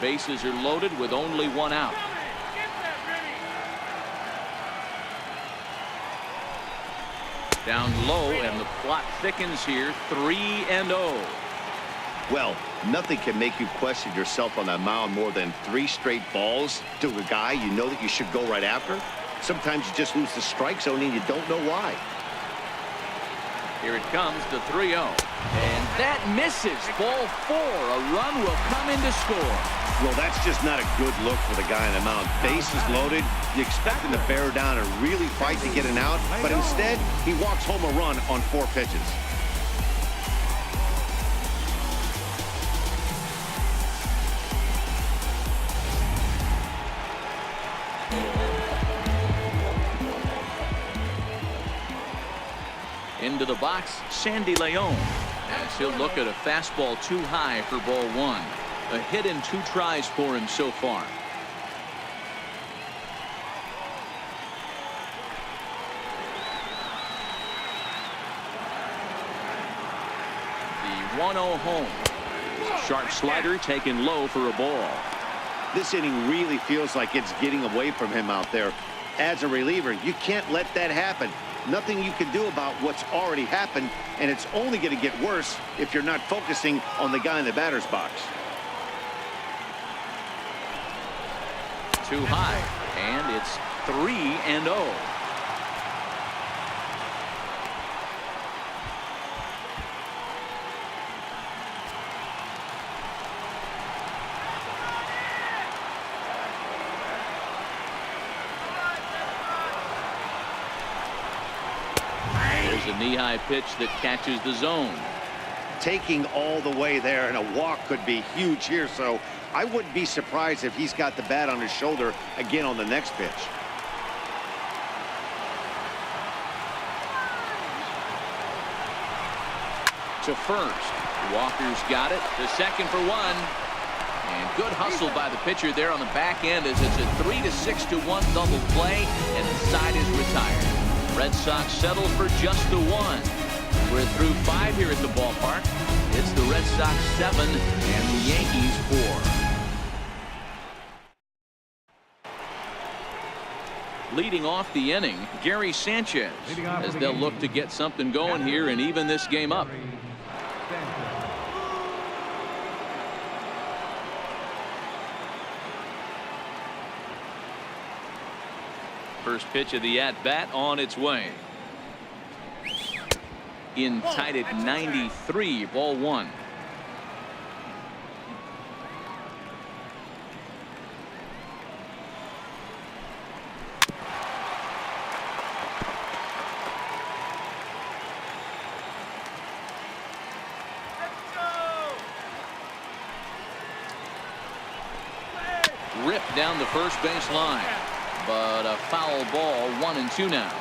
Bases are loaded with only 1 out. Down low, and the plot thickens here, 3-0. Well, nothing can make you question yourself on that mound more than 3 straight balls to a guy you know that you should go right after. Sometimes you just lose the strike zone and you don't know why. Here it comes, the 3-0. And that misses. Ball 4. A run will come in to score. Well, that's just not a good look for the guy on the mound. Bases loaded. You expect him to bear down and really fight to get an out, but instead, he walks home a run on 4 pitches. Into the box, Sandy Leon, as he'll look at a fastball too high for ball 1. A hit in 2 tries for him so far. The 1-0 home. Sharp slider taken low for a ball. This inning really feels like it's getting away from him out there. As a reliever, you can't let that happen. Nothing you can do about what's already happened, and it's only going to get worse if you're not focusing on the guy in the batter's box. Too high, and it's 3-0. a knee-high pitch that catches the zone. Taking all the way there, and a walk could be huge here, so I wouldn't be surprised if he's got the bat on his shoulder again on the next pitch. To first. Walker's got it. To second for one. And good hustle by the pitcher there on the back end as it's a 3-6-1 double play, and the side is retired. Red Sox settle for just the one. We're through 5 here at the ballpark. It's the Red Sox 7 and the Yankees 4. Leading off the inning, Gary Sanchez, as they'll look to get something going here and even this game up. First pitch of the at-bat on its way. In tight at 93, ball one. Ripped down the first base line. But a foul ball, 1-2 now.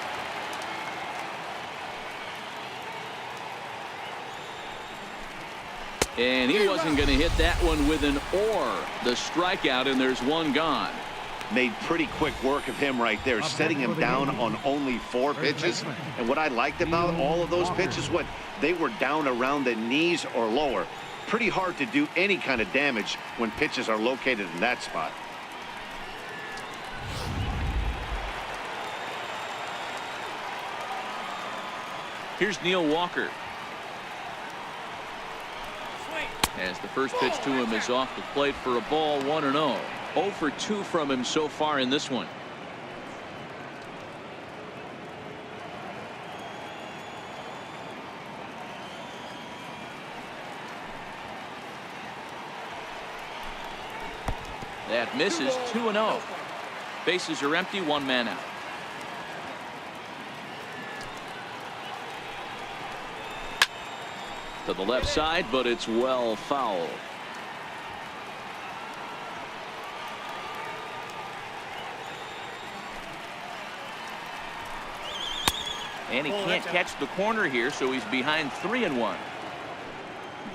And he wasn't going to hit that one with an or. The strikeout, and there's one gone. Made pretty quick work of him right there, setting him down on only 4 pitches. And what I liked about all of those pitches, what they were down around the knees or lower. Pretty hard to do any kind of damage when pitches are located in that spot. Here's Neil Walker. As the first pitch to him is off the plate for a ball, 1-0. 0 for 2 from him so far in this one. That misses. 2-0. Bases are empty, 1 man out. To the left side, but it's well fouled. And he can't catch the corner here, so he's behind 3-1.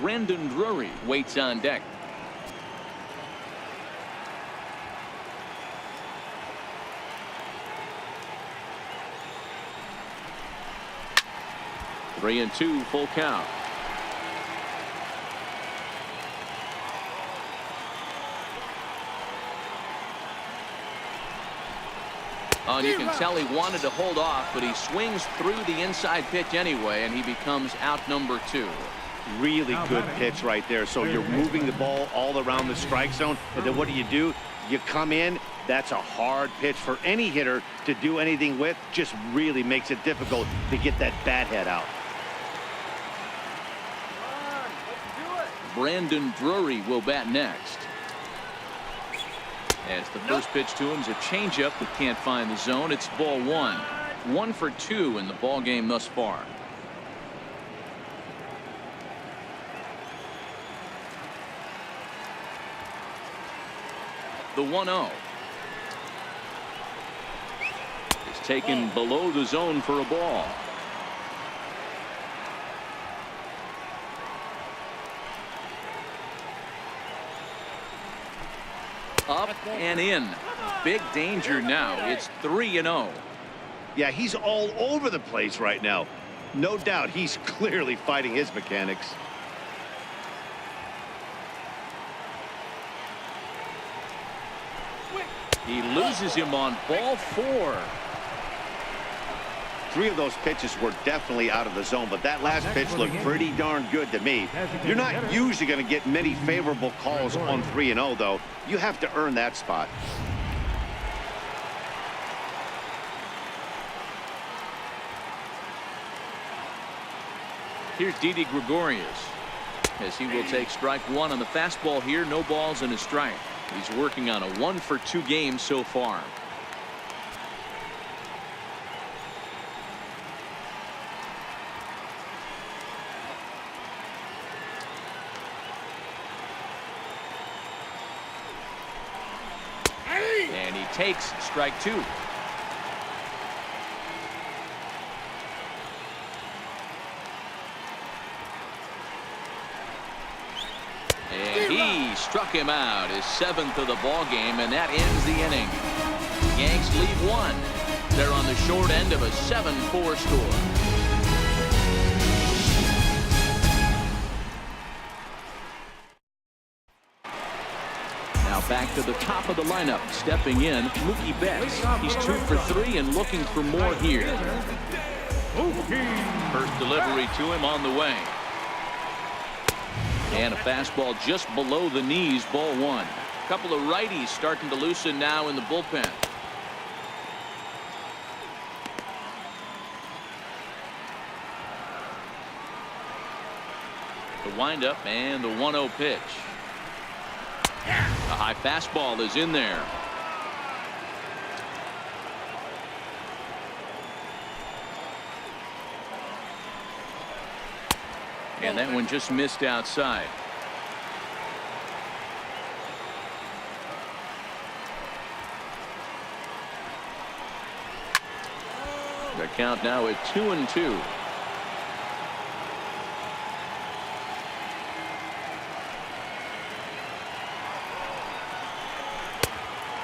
Brandon Drury waits on deck. Three and 2, full count. Oh, and you can tell he wanted to hold off, but he swings through the inside pitch anyway, and he becomes out number 2. Really good pitch right there. So you're moving the ball all around the strike zone, and then what do? You come in. That's a hard pitch for any hitter to do anything with. Just really makes it difficult to get that bat head out. Brandon Drury will bat next. As the first pitch to him is a changeup that can't find the zone. It's ball 1. 1 for 2 in the ball game thus far. The 1-0 is taken below the zone for a ball. Up and in. Big danger now. It's 3-0. Yeah, he's all over the place right now. No doubt he's clearly fighting his mechanics. He loses him on ball 4. 3 of those pitches were definitely out of the zone, but that last pitch looked pretty darn good to me. You're not usually going to get many favorable calls on 3-0, though. You have to earn that spot. Here's Didi Gregorius, as he will take strike 1 on the fastball here. No balls and a strike. He's working on a 1 for 2 game so far. takes strike 2. And he struck him out, his 7th of the ball game, and that ends the inning. Yanks lead 1. They're on the short end of a 7-4 score. Now back to the top of the lineup, stepping in, Mookie Betts. He's 2 for 3 and looking for more here. First delivery to him on the way. And a fastball just below the knees, ball 1. A couple of righties starting to loosen now in the bullpen. The windup and the 1-0 pitch. A high fastball is in there. And that one just missed outside. The count now at 2-2.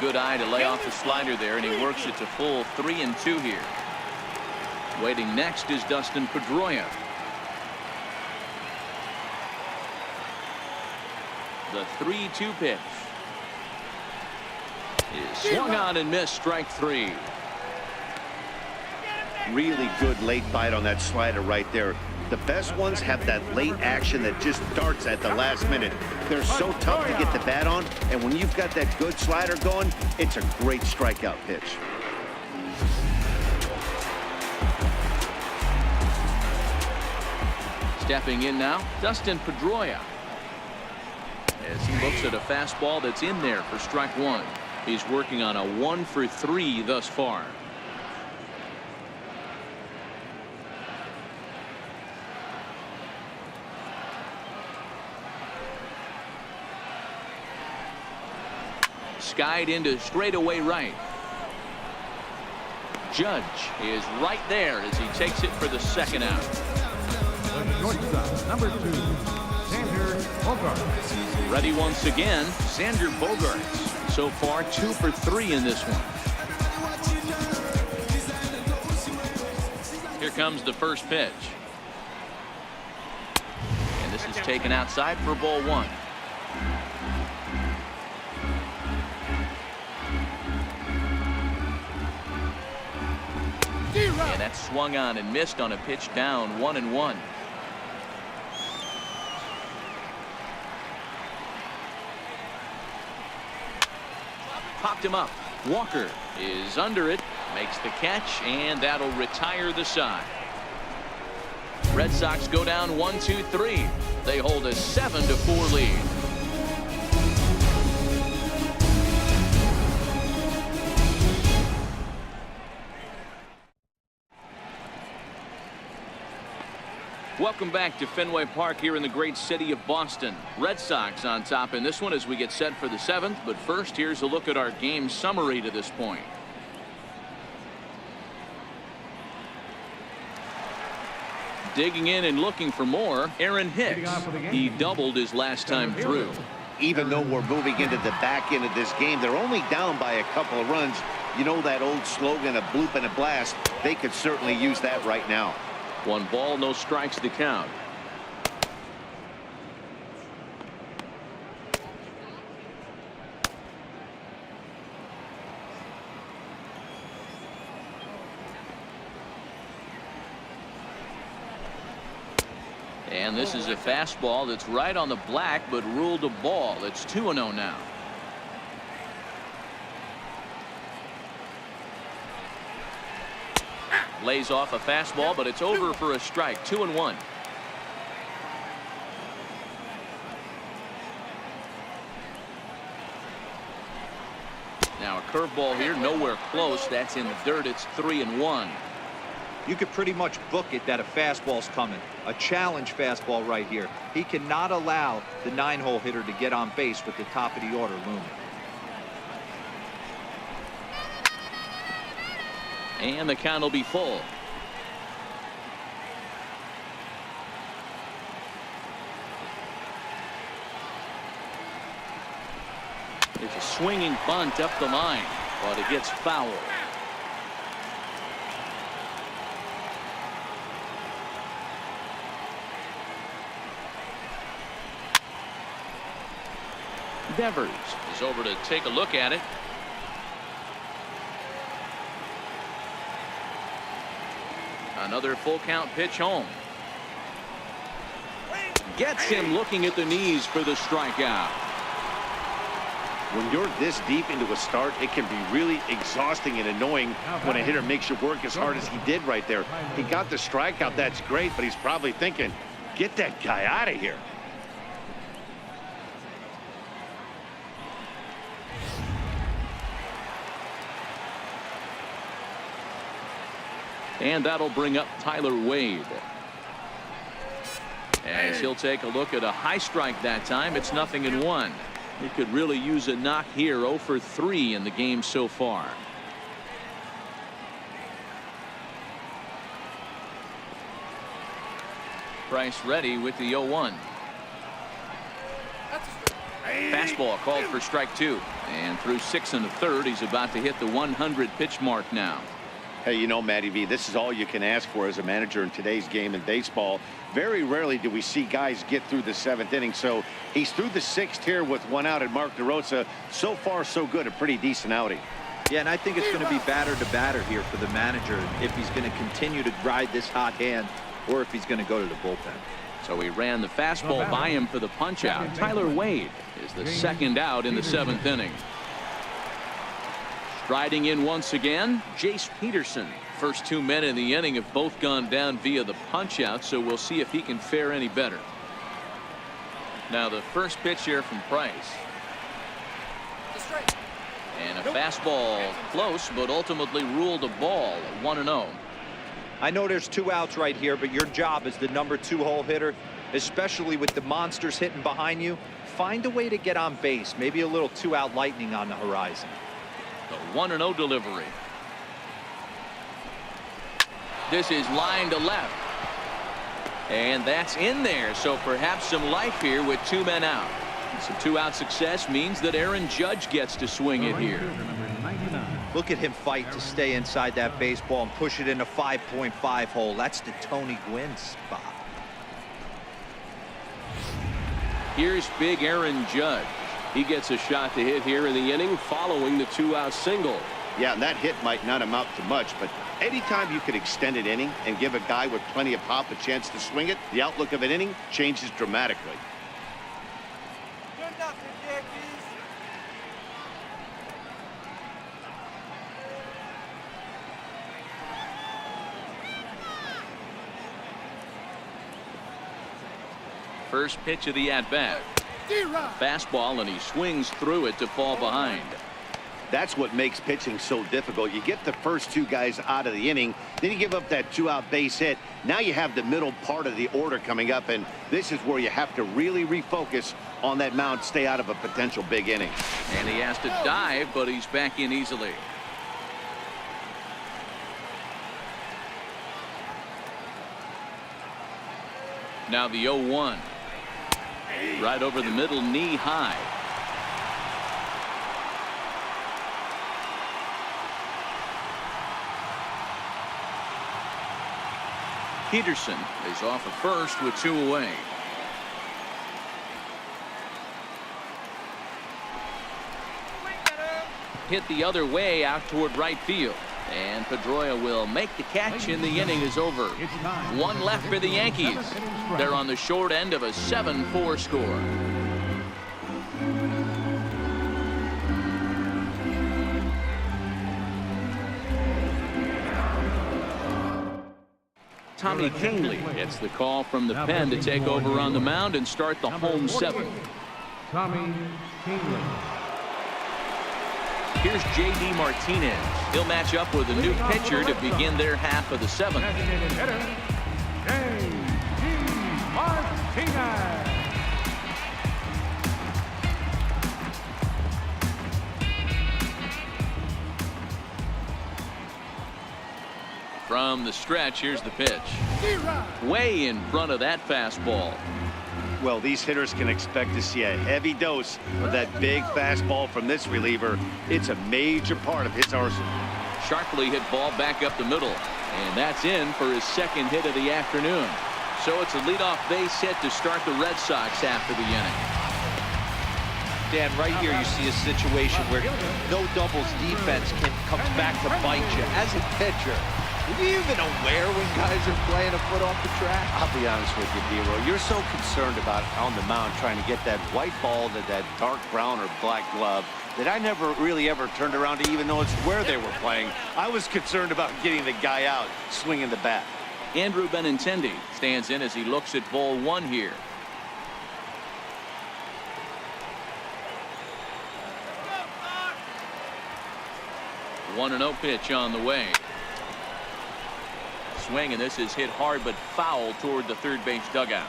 Good eye to lay off the slider there, and he works it to full 3-2 here. Waiting next is Dustin Pedroia. The 3-2 pitch is swung on and missed, strike 3. Really good late bite on that slider right there. The best ones have that late action that just darts at the last minute. They're so tough to get the bat on, and when you've got that good slider going, it's a great strikeout pitch. Stepping in now, Dustin Pedroia. As he looks at a fastball that's in there for strike 1. He's working on a 1 for 3 thus far. Skied into straightaway right. Judge is right there as he takes it for the 2nd out. The shortstop, number 2, Xander Bogaerts. Ready once again, Xander Bogaerts. So far 2 for 3 in this one. Here comes the first pitch. And this is taken outside for ball 1. And that's swung on and missed on a pitch down, 1-1. Popped him up. Walker is under it, makes the catch, and that'll retire the side. Red Sox go down 1-2-3. They hold a 7-4 lead. Welcome back to Fenway Park here in the great city of Boston. Red Sox on top in this one as we get set for the 7th. But first, here's a look at our game summary to this point. Digging in and looking for more, Aaron Hicks. He doubled his last time through. Even though we're moving into the back end of this game, they're only down by a couple of runs. You know that old slogan, a bloop and a blast. They could certainly use that right now. 1 ball, no strikes to count. And this is a fastball that's right on the black, but ruled a ball. It's 2-0 now. Lays off a fastball, but it's over for a strike. 2-1. Now a curveball here, nowhere close. That's in the dirt. It's 3-1. You could pretty much book it that a fastball's coming. A challenge fastball right here. He cannot allow the 9-hole hitter to get on base with the top of the order looming. And the count will be full. It's a swinging bunt up the line, but it gets fouled. Devers is over to take a look at it. Another full count pitch home. Gets him looking at the knees for the strikeout. When you're this deep into a start, it can be really exhausting and annoying when a hitter makes you work as hard as he did right there. He got the strikeout. That's great, but he's probably thinking, get that guy out of here. And that'll bring up Tyler Wade. As he'll take a look at a high strike that time. It's 0-1. He could really use a knock here. 0 for 3 in the game so far. Price ready with the 0-1. Fastball called for strike 2. And through 6 1/3, he's about to hit the 100 pitch mark now. Hey, you know, Matty V, this is all you can ask for as a manager in today's game in baseball. Very rarely do we see guys get through the 7th inning. So he's through the 6th here with 1 out, and Mark DeRosa, so far so good, a pretty decent outing. Yeah, and I think it's going to be batter to batter here for the manager if he's going to continue to ride this hot hand or if he's going to go to the bullpen. So he ran the fastball by him for the punch out. Tyler Wade is the 2nd out in the 7th inning. Striding in once again, Jace Peterson. First 2 men in the inning have both gone down via the punch out, so we'll see if he can fare any better. Now the first pitch here from Price. And a fastball close, but ultimately ruled a ball. 1-0. I know there's 2 outs right here, but your job as the number 2 hole hitter, especially with the monsters hitting behind you, find a way to get on base. Maybe a little 2-out lightning on the horizon. The 1-0 delivery. This is line to left. And that's in there. So perhaps some life here with 2 men out. Some 2-out success means that Aaron Judge gets to swing it here. Look at him fight to stay inside that baseball and push it in a 5.5 hole. That's the Tony Gwynn spot. Here's big Aaron Judge. He gets a shot to hit here in the inning following the 2-out single. Yeah, and that hit might not amount to much, but anytime you can extend an inning and give a guy with plenty of pop a chance to swing it, the outlook of an inning changes dramatically. Good enough, Yankees. First pitch of the at-bat. Fastball, and he swings through it to fall behind. That's what makes pitching so difficult. You get the first 2 guys out of the inning, then you give up that 2-out base hit. Now you have the middle part of the order coming up, and this is where you have to really refocus on that mound, stay out of a potential big inning. And he has to dive, but he's back in easily. Now the 0-1. Right over the middle, knee high. Peterson is off at first with 2 away. Hit the other way out toward right field. And Pedroia will make the catch, and the inning is over. 1 left for the Yankees. They're on the short end of a 7-4 score. Tommy Kingley gets the call from the pen to take over on the mound and start the home 7th. Tommy Kingley. Here's J.D. Martinez. He'll match up with a new pitcher to begin their half of the 7th. Designated hitter, J.D. Martinez. come the stretch. Here's the pitch. Way in front of that fastball. Well, these hitters can expect to see a heavy dose of that big fastball from this reliever. It's a major part of his arsenal. Sharply hit ball back up the middle. And that's in for his second hit of the afternoon. So it's a leadoff base hit to start the Red Sox after the inning. Dan, right here you see a situation where no doubles defense comes back to bite you. As a pitcher, are you even aware when guys are playing a foot off the track? I'll be honest with you, D-Roy. You're so concerned about on the mound trying to get that white ball to that dark brown or black glove that I never really ever turned around to even know it's where they were playing. I was concerned about getting the guy out swinging the bat. Andrew Benintendi stands in as he looks at ball one here. 1-0 pitch on the way. Swing, and this is hit hard but foul toward the third base dugout.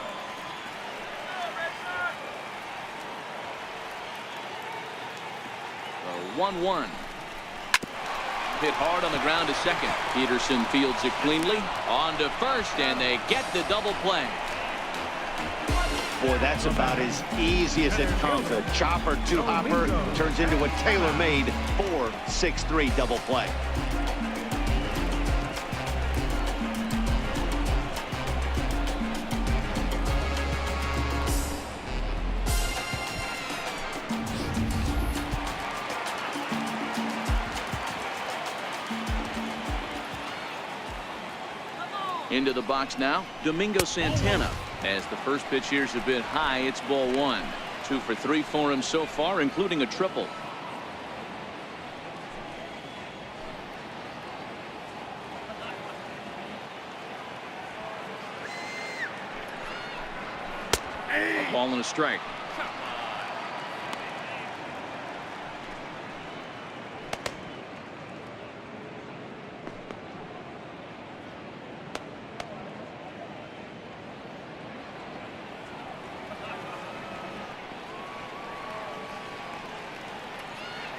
The 1-1. Hit hard on the ground to second. Peterson fields it cleanly. On to first, and they get the double play. Boy, that's about as easy as it comes. A chopper, two-hopper turns into a tailor-made 4-6-3 double play. Into the box now, Domingo Santana. As the first pitch here's a bit high, it's ball one. 2 for 3 for him so far, including a triple. A ball and a strike.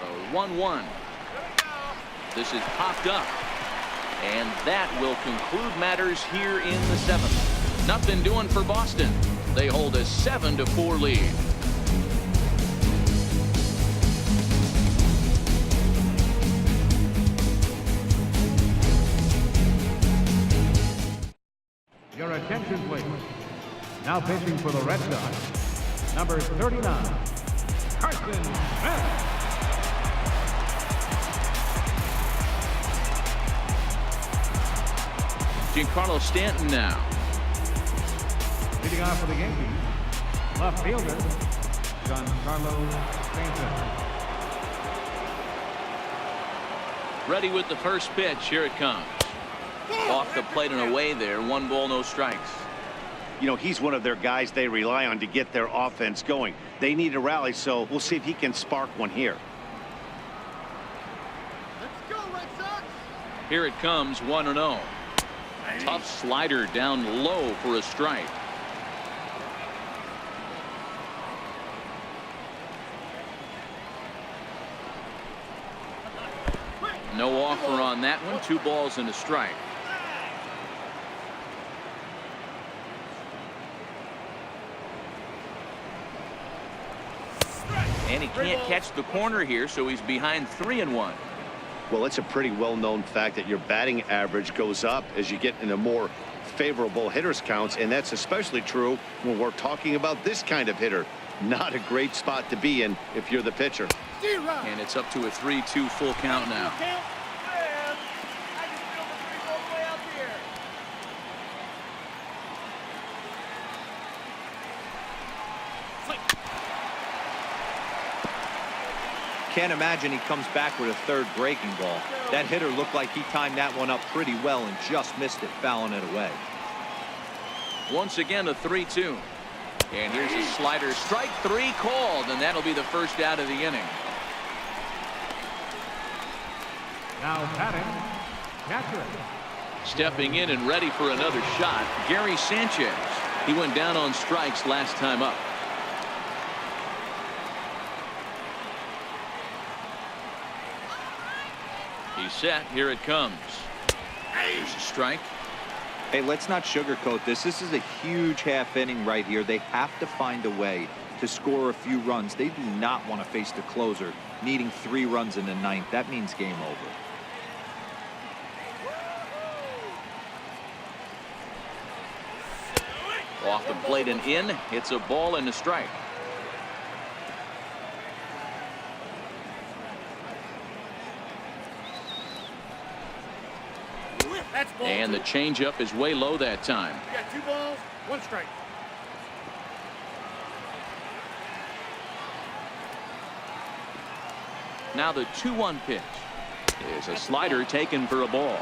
A 1-1. This is popped up. And that will conclude matters here in the 7th. Nothing doing for Boston. They hold a 7-4 lead. Your attention, please. Now pitching for the Red Sox, number 39, Carson Smith. Giancarlo Stanton now. Leading off for the Yankees, left fielder, Giancarlo Stanton. Ready with the first pitch. Here it comes. Off the plate and away there. 1 ball, no strikes. You know, he's one of their guys they rely on to get their offense going. They need a rally, so we'll see if he can spark one here. Let's go, Red Sox. Here it comes, 1-0. Tough slider down low for a strike. No offer on that one. 2 balls and a strike. And he can't catch the corner here, so he's behind 3-1. Well, it's a pretty well-known fact that your batting average goes up as you get into more favorable hitters counts, and that's especially true when we're talking about this kind of hitter. Not a great spot to be in if you're the pitcher. And it's up to a 3-2 full count now. Can't imagine he comes back with a third breaking ball. That hitter looked like he timed that one up pretty well and just missed it, fouling it away. Once again, a 3-2. And here's a slider. Strike 3 called, and that'll be the first out of the inning. Now batting, catcher. Stepping in and ready for another shot, Gary Sanchez. He went down on strikes last time up. He's set. Here it comes. There's a strike. Hey, let's not sugarcoat this. This is a huge half inning right here. They have to find a way to score a few runs. They do not want to face the closer needing 3 runs in the 9th. That means game over. Off the plate and in. It's a ball and a strike. That's ball And the 2. changeup is way low that time. You got 2 balls, 1 strike. Now the 2-1 pitch is a slider taken for a ball.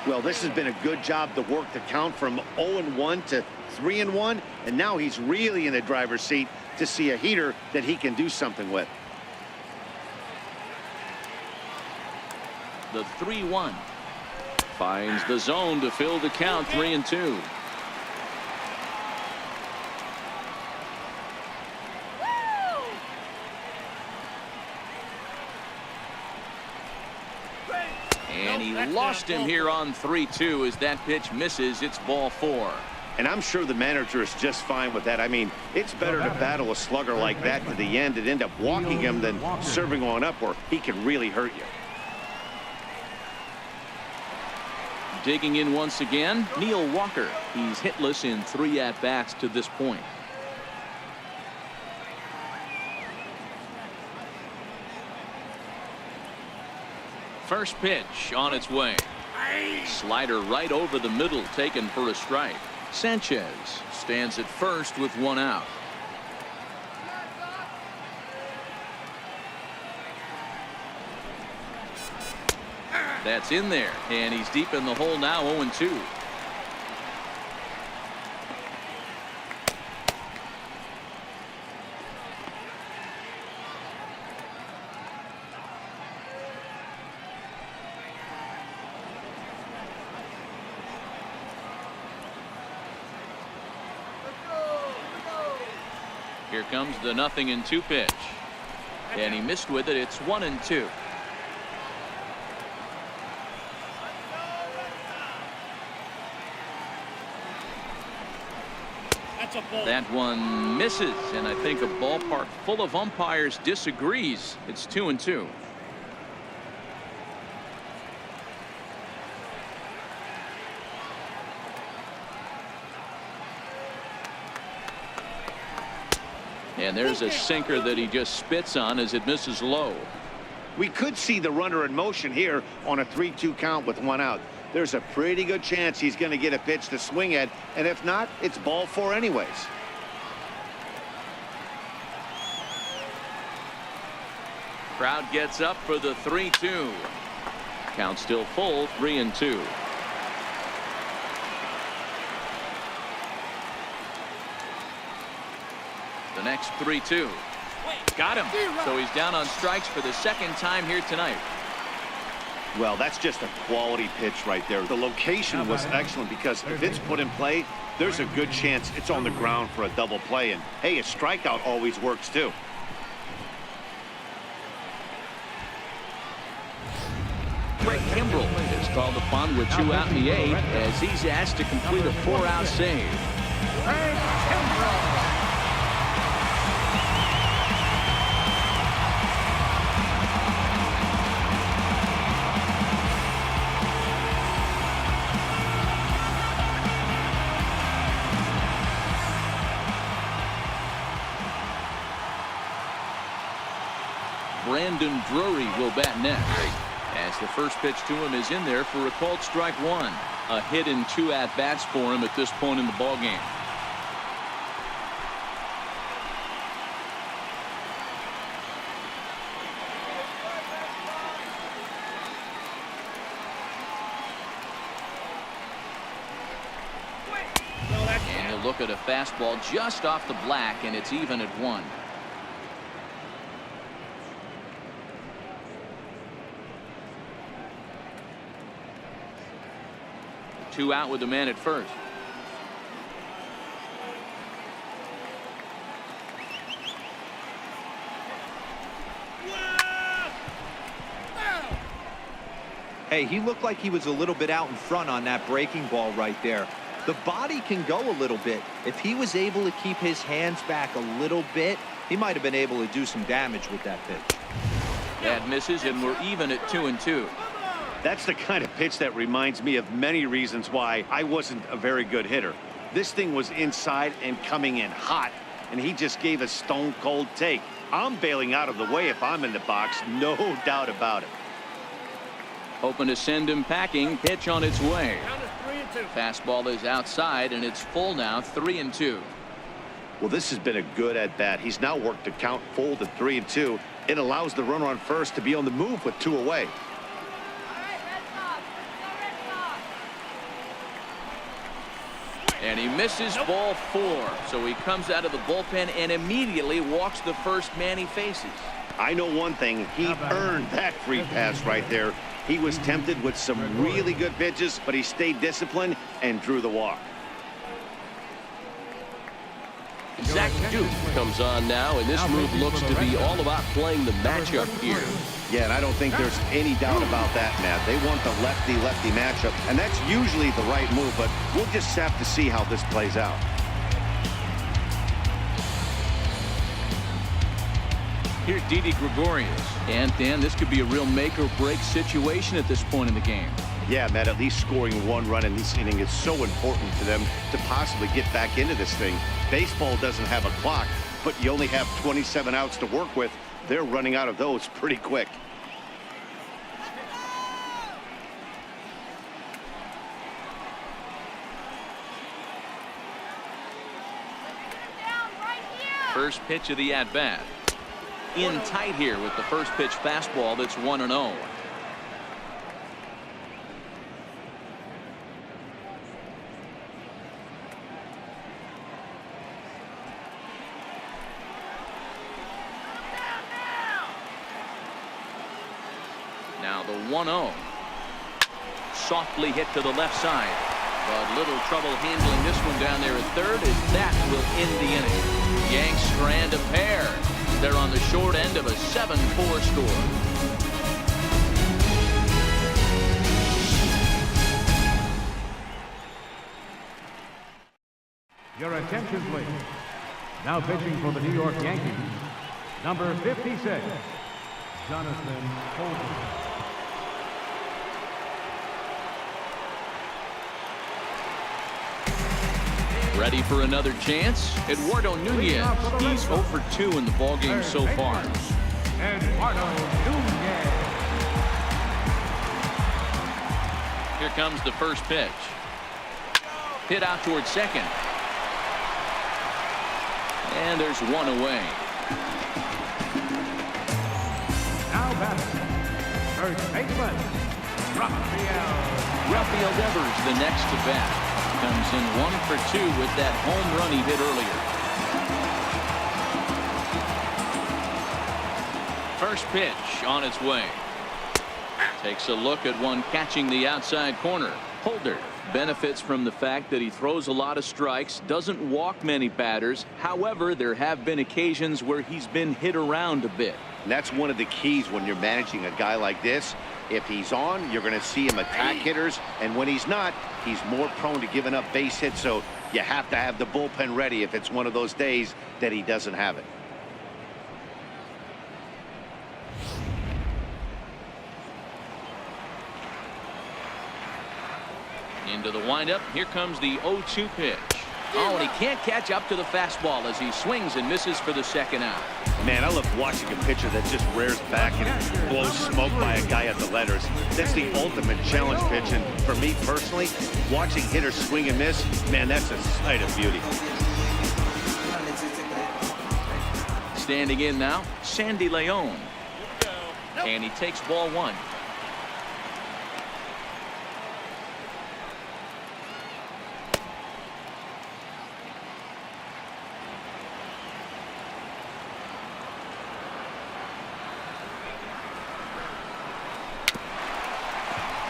Well, this has been a good job to work the count from 0-1 to 3-1, and now he's really in the driver's seat to see a heater that he can do something with. The 3-1 finds the zone to fill the count. 3-2. And he lost him here on 3-2 as that pitch misses. It's ball 4. And I'm sure the manager is just fine with that. I mean, it's better to battle a slugger like that to the end and end up walking him than serving on up where he can really hurt you. Digging in once again, Neil Walker. He's hitless in 3 at-bats to this point. First pitch on its way. Slider right over the middle, taken for a strike. Sanchez stands at first with 1 out. That's in there, and he's deep in the hole now. 0-2. Here comes the 0-2 pitch, and he missed with it. It's 1-2. That one misses, and I think a ballpark full of umpires disagrees. It's 2-2. And there's a sinker that he just spits on as it misses low. We could see the runner in motion here on a 3-2 count with 1 out. There's a pretty good chance he's going to get a pitch to swing at, and if not, it's ball 4 anyways. Crowd gets up for the 3-2. Count still full. 3-2. The next 3-2. Got him. So he's down on strikes for the 2nd time here tonight. Well, that's just a quality pitch right there. The location was excellent because if it's put in play, there's a good chance it's on the ground for a double play. And, hey, a strikeout always works, too. Greg Kimbrell is called upon with 2 out in the 8th as he's asked to complete a 4-out save. Greg Kimbrell. Brandon Drury will bat next, as the first pitch to him is in there for a called strike 1. A hit in 2 at-bats for him at this point in the ballgame. And he'll look at a fastball just off the black, and it's even at 1. 2 out with the man at first. Hey, he looked like he was a little bit out in front on that breaking ball right there. The body can go a little bit. If he was able to keep his hands back a little bit, he might have been able to do some damage with that pitch. That misses, and we're even at 2-2. That's the kind of pitch that reminds me of many reasons why I wasn't a very good hitter. This thing was inside and coming in hot, and he just gave a stone-cold take. I'm bailing out of the way if I'm in the box, no doubt about it. Hoping to send him packing. Pitch on its way. Count is 3-2. Fastball is outside, and it's full now, 3-2. Well, this has been a good at-bat. He's now worked the count full to 3-2. It allows the runner on first to be on the move with 2 away. And he misses ball 4. So he comes out of the bullpen and immediately walks the first man he faces. I know one thing. He earned that free pass right there. He was tempted with some really good pitches, but he stayed disciplined and drew the walk. Zach Duke comes on now, and this move looks to be all about playing the matchup here. Yeah, and I don't think there's any doubt about that, Matt. They want the lefty-lefty matchup, and that's usually the right move, but we'll just have to see how this plays out. Here's Didi Gregorius. And Dan, this could be a real make-or-break situation at this point in the game. Yeah, Matt, at least scoring 1 run in this inning is so important to them to possibly get back into this thing. Baseball doesn't have a clock, but you only have 27 outs to work with. They're running out of those pretty quick. First pitch of the at-bat. In tight here with the first pitch fastball that's 1-0. Now the 1-0. Softly hit to the left side. But little trouble handling this one down there at third, as that will end the inning. Yanks strand a pair. They're on the short end of a 7-4 score. Your attention, please. Now pitching for the New York Yankees, number 56, Jonathan Holden. Ready for another chance? Eduardo Nunez. He's 0 for 2 in the ballgame so far. Eduardo Nunez. Here comes the first pitch. Hit out towards second. And there's 1 away. Now batting, first baseman, Rafael Devers, the next to bat. Comes in 1 for 2 with that home run he hit earlier. First pitch on its way. Takes a look at one catching the outside corner. Holder benefits from the fact that he throws a lot of strikes, doesn't walk many batters. However, there have been occasions where he's been hit around a bit. And that's one of the keys when you're managing a guy like this. If he's on, you're going to see him attack hitters, and when he's not, he's more prone to giving up base hits, so you have to have the bullpen ready if it's one of those days that he doesn't have it. Into the windup. Here comes the 0-2 pitch. Oh, and he can't catch up to the fastball as he swings and misses for the second out. Man, I love watching a pitcher that just rears back and blows smoke by a guy at the letters. That's the ultimate challenge pitch, and for me personally, watching hitters swing and miss, man, that's a sight of beauty. Standing in now, Sandy Leon. And he takes ball 1.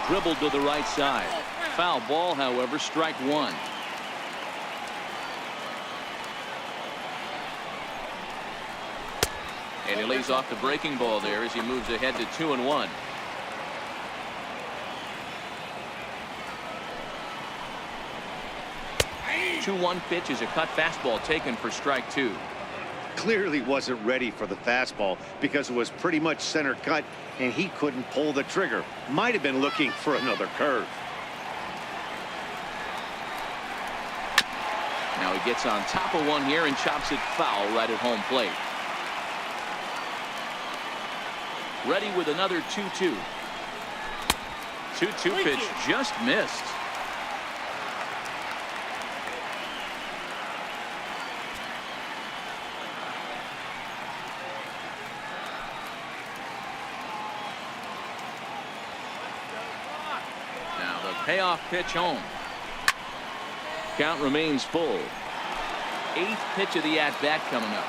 Dribbled to the right side. Foul ball, however, strike 1. And he lays off the breaking ball there as he moves ahead to 2-1. 2-1 pitch is a cut fastball taken for strike 2. Clearly wasn't ready for the fastball because it was pretty much center cut and he couldn't pull the trigger. Might have been looking for another curve. Now he gets on top of one here and chops it foul right at home plate. Ready with another 2-2. 2-2 pitch just missed. Now the payoff pitch home. Count remains full. 8th pitch of the at-bat coming up.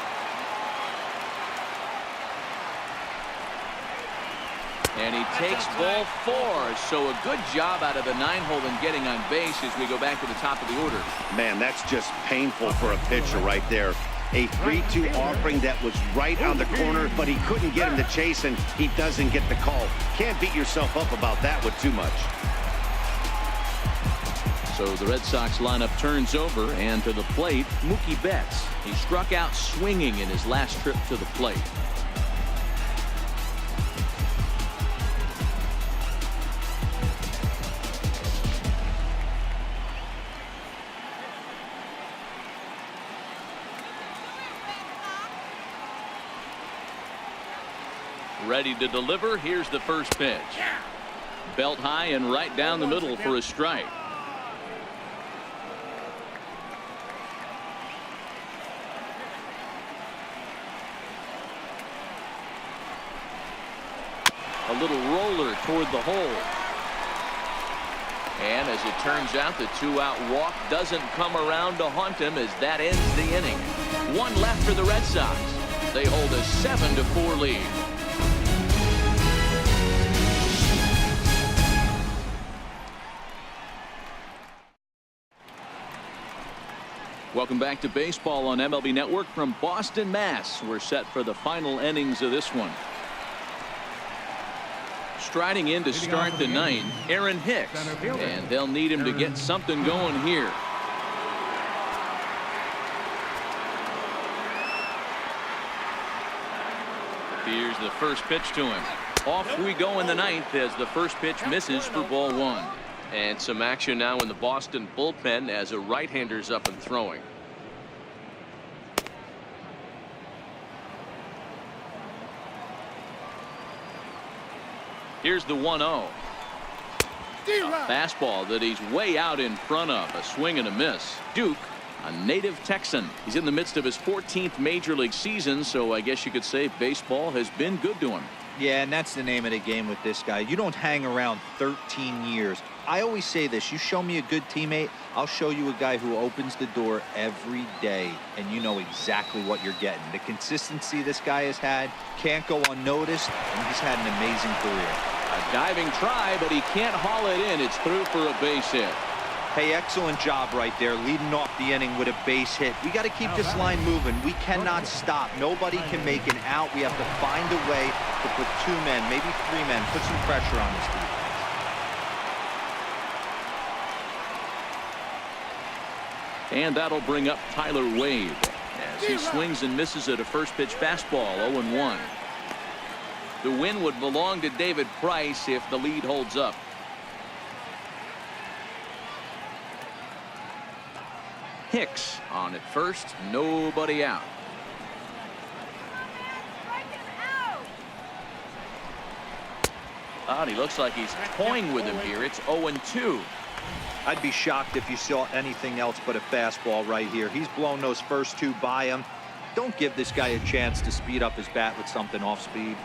And he takes ball 4. So a good job out of the 9-hole in getting on base as we go back to the top of the order. Man, that's just painful for a pitcher right there. A 3-2 offering that was right on the corner, but he couldn't get him to chase, and he doesn't get the call. Can't beat yourself up about that one too much. So the Red Sox lineup turns over, and to the plate, Mookie Betts. He struck out swinging in his last trip to the plate. Ready to deliver. Here's the first pitch. Belt high and right down the middle for a strike. A little roller toward the hole. And as it turns out, the 2-out walk doesn't come around to haunt him as that ends the inning. 1 left for the Red Sox. They hold a 7-4 lead. Welcome back to baseball on MLB Network from Boston, Mass. We're set for the final innings of this one. Striding in to start the ninth, Aaron Hicks, and they'll need him to get something going here. Here's the first pitch to him. Off we go in the ninth as the first pitch misses for ball 1. And some action now in the Boston bullpen as a right-hander's up and throwing. Here's the 1-0. Fastball that he's way out in front of. A swing and a miss. Duke, a native Texan. He's in the midst of his 14th major league season, so I guess you could say baseball has been good to him. Yeah, and that's the name of the game with this guy. You don't hang around 13 years. I always say this, you show me a good teammate, I'll show you a guy who opens the door every day, and you know exactly what you're getting. The consistency this guy has had can't go unnoticed, and he's had an amazing career. A diving try, but he can't haul it in. It's through for a base hit. Hey, excellent job right there, leading off the inning with a base hit. We got to keep this line moving. We cannot stop. Nobody can make an out. We have to find a way to put 2 men, maybe 3 men, put some pressure on this defense. And that'll bring up Tyler Wade as he swings and misses at a first pitch fastball. 0-1. The win would belong to David Price if the lead holds up. Hicks on at first, nobody out. And he looks like he's toying with him here. It's 0-2. I'd be shocked if you saw anything else but a fastball right here. He's blown those first 2 by him. Don't give this guy a chance to speed up his bat with something off speed.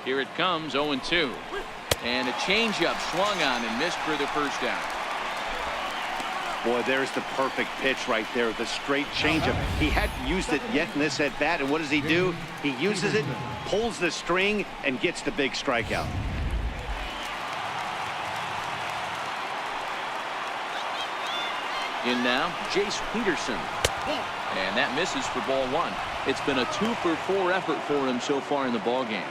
Here it comes, 0-2. And a changeup swung on and missed for the first out. Boy, there's the perfect pitch right there. The straight changeup. He hadn't used it yet in this at bat, and what does he do? He uses it, pulls the string, and gets the big strikeout. In now, Jace Peterson. And that misses for ball 1. It's been a 2-for-4 effort for him so far in the ballgame.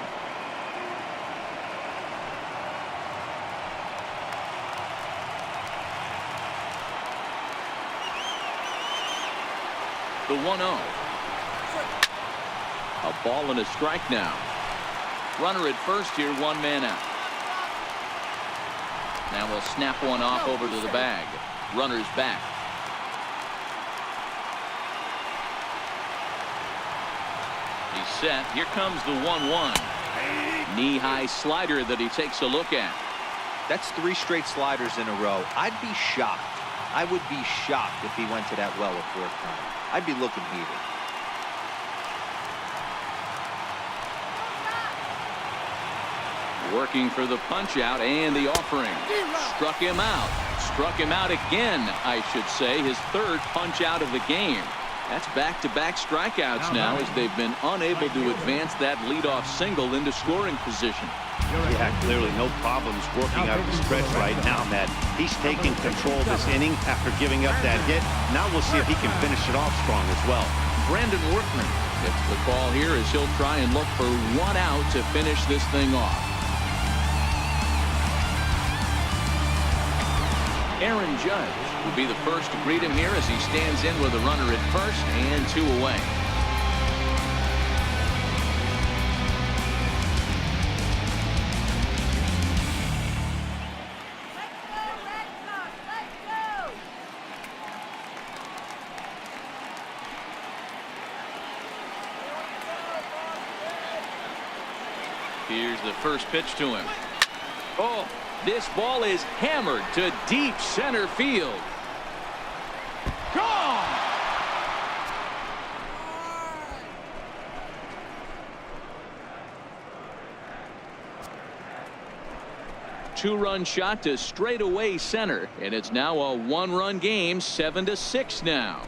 the 1-0. A ball and a strike now. Runner at first here, 1 man out. Now we'll snap one off over to the bag. Runner's back. He's set. Here comes the 1-1. Knee-high slider that he takes a look at. That's 3 straight sliders in a row. I'd be shocked. I would be shocked if he went to that well a 4th time. I'd be looking heated. Working for the punch out and the offering. Struck him out. Struck him out again, I should say. His 3rd punch out of the game. That's back-to-back strikeouts now as they've been unable to advance that leadoff single into scoring position. Yeah, clearly no problems working out of the stretch right now, Matt. He's taking control of this inning after giving up that hit. Now we'll see if he can finish it off strong as well. Brandon Workman gets the call here as he'll try and look for 1 out to finish this thing off. Aaron Judge will be the first to greet him here as he stands in with a runner at first and 2 away. Here's the first pitch to him. Oh, this ball is hammered to deep center field. Gone! Two-run shot to straightaway center, and it's now a 1-run game, 7-6 now.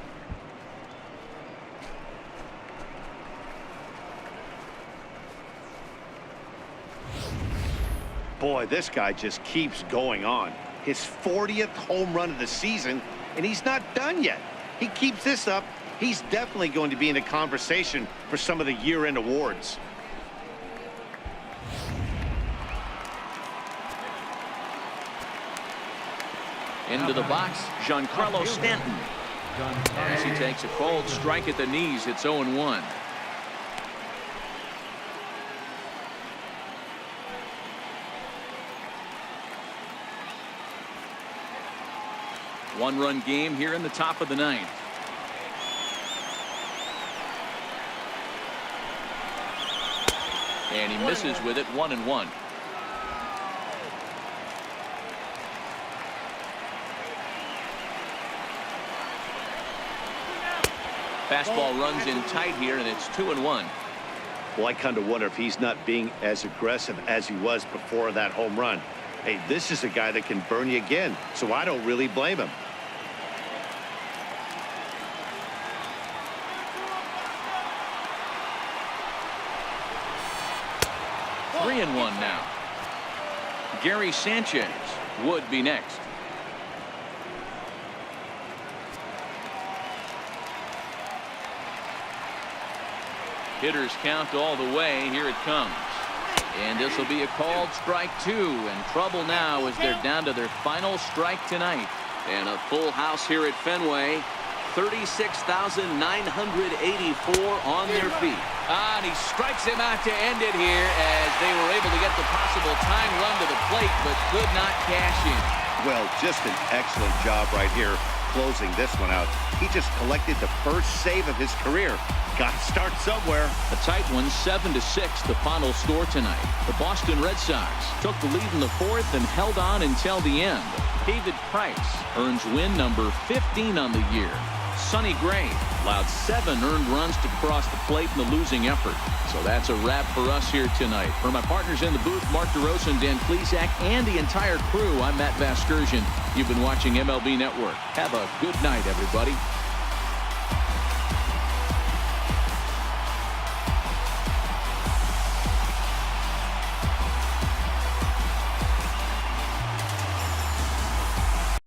Boy, this guy just keeps going on. His 40th home run of the season, and he's not done yet. He keeps this up, he's definitely going to be in the conversation for some of the year-end awards. Into the box, Giancarlo Stanton. As he takes a cold strike at the knees, it's 0-1. One-run game here in the top of the 9th. And he misses with it, 1-1. Fastball runs in tight here, and it's 2-1. Well, I kind of wonder if he's not being as aggressive as he was before that home run. Hey, this is a guy that can burn you again, so I don't really blame him. 3-1 now. Gary Sanchez would be next. Hitters count all the way. Here it comes. And this will be a called strike 2, and trouble now as they're down to their final strike tonight. And a full house here at Fenway. 36,984 on their feet. And he strikes him out to end it here as they were able to get the possible time run to the plate, but could not cash in. Well, just an excellent job right here closing this one out. He just collected the first save of his career. Got to start somewhere. A tight one, 7-6, the final score tonight. The Boston Red Sox took the lead in the 4th and held on until the end. David Price earns win number 15 on the year. Sonny Gray allowed 7 earned runs to cross the plate in the losing effort. So that's a wrap for us here tonight. For my partners in the booth, Mark DeRosa and Dan Plesac, and the entire crew, I'm Matt Vasgersian. You've been watching MLB Network. Have a good night, everybody.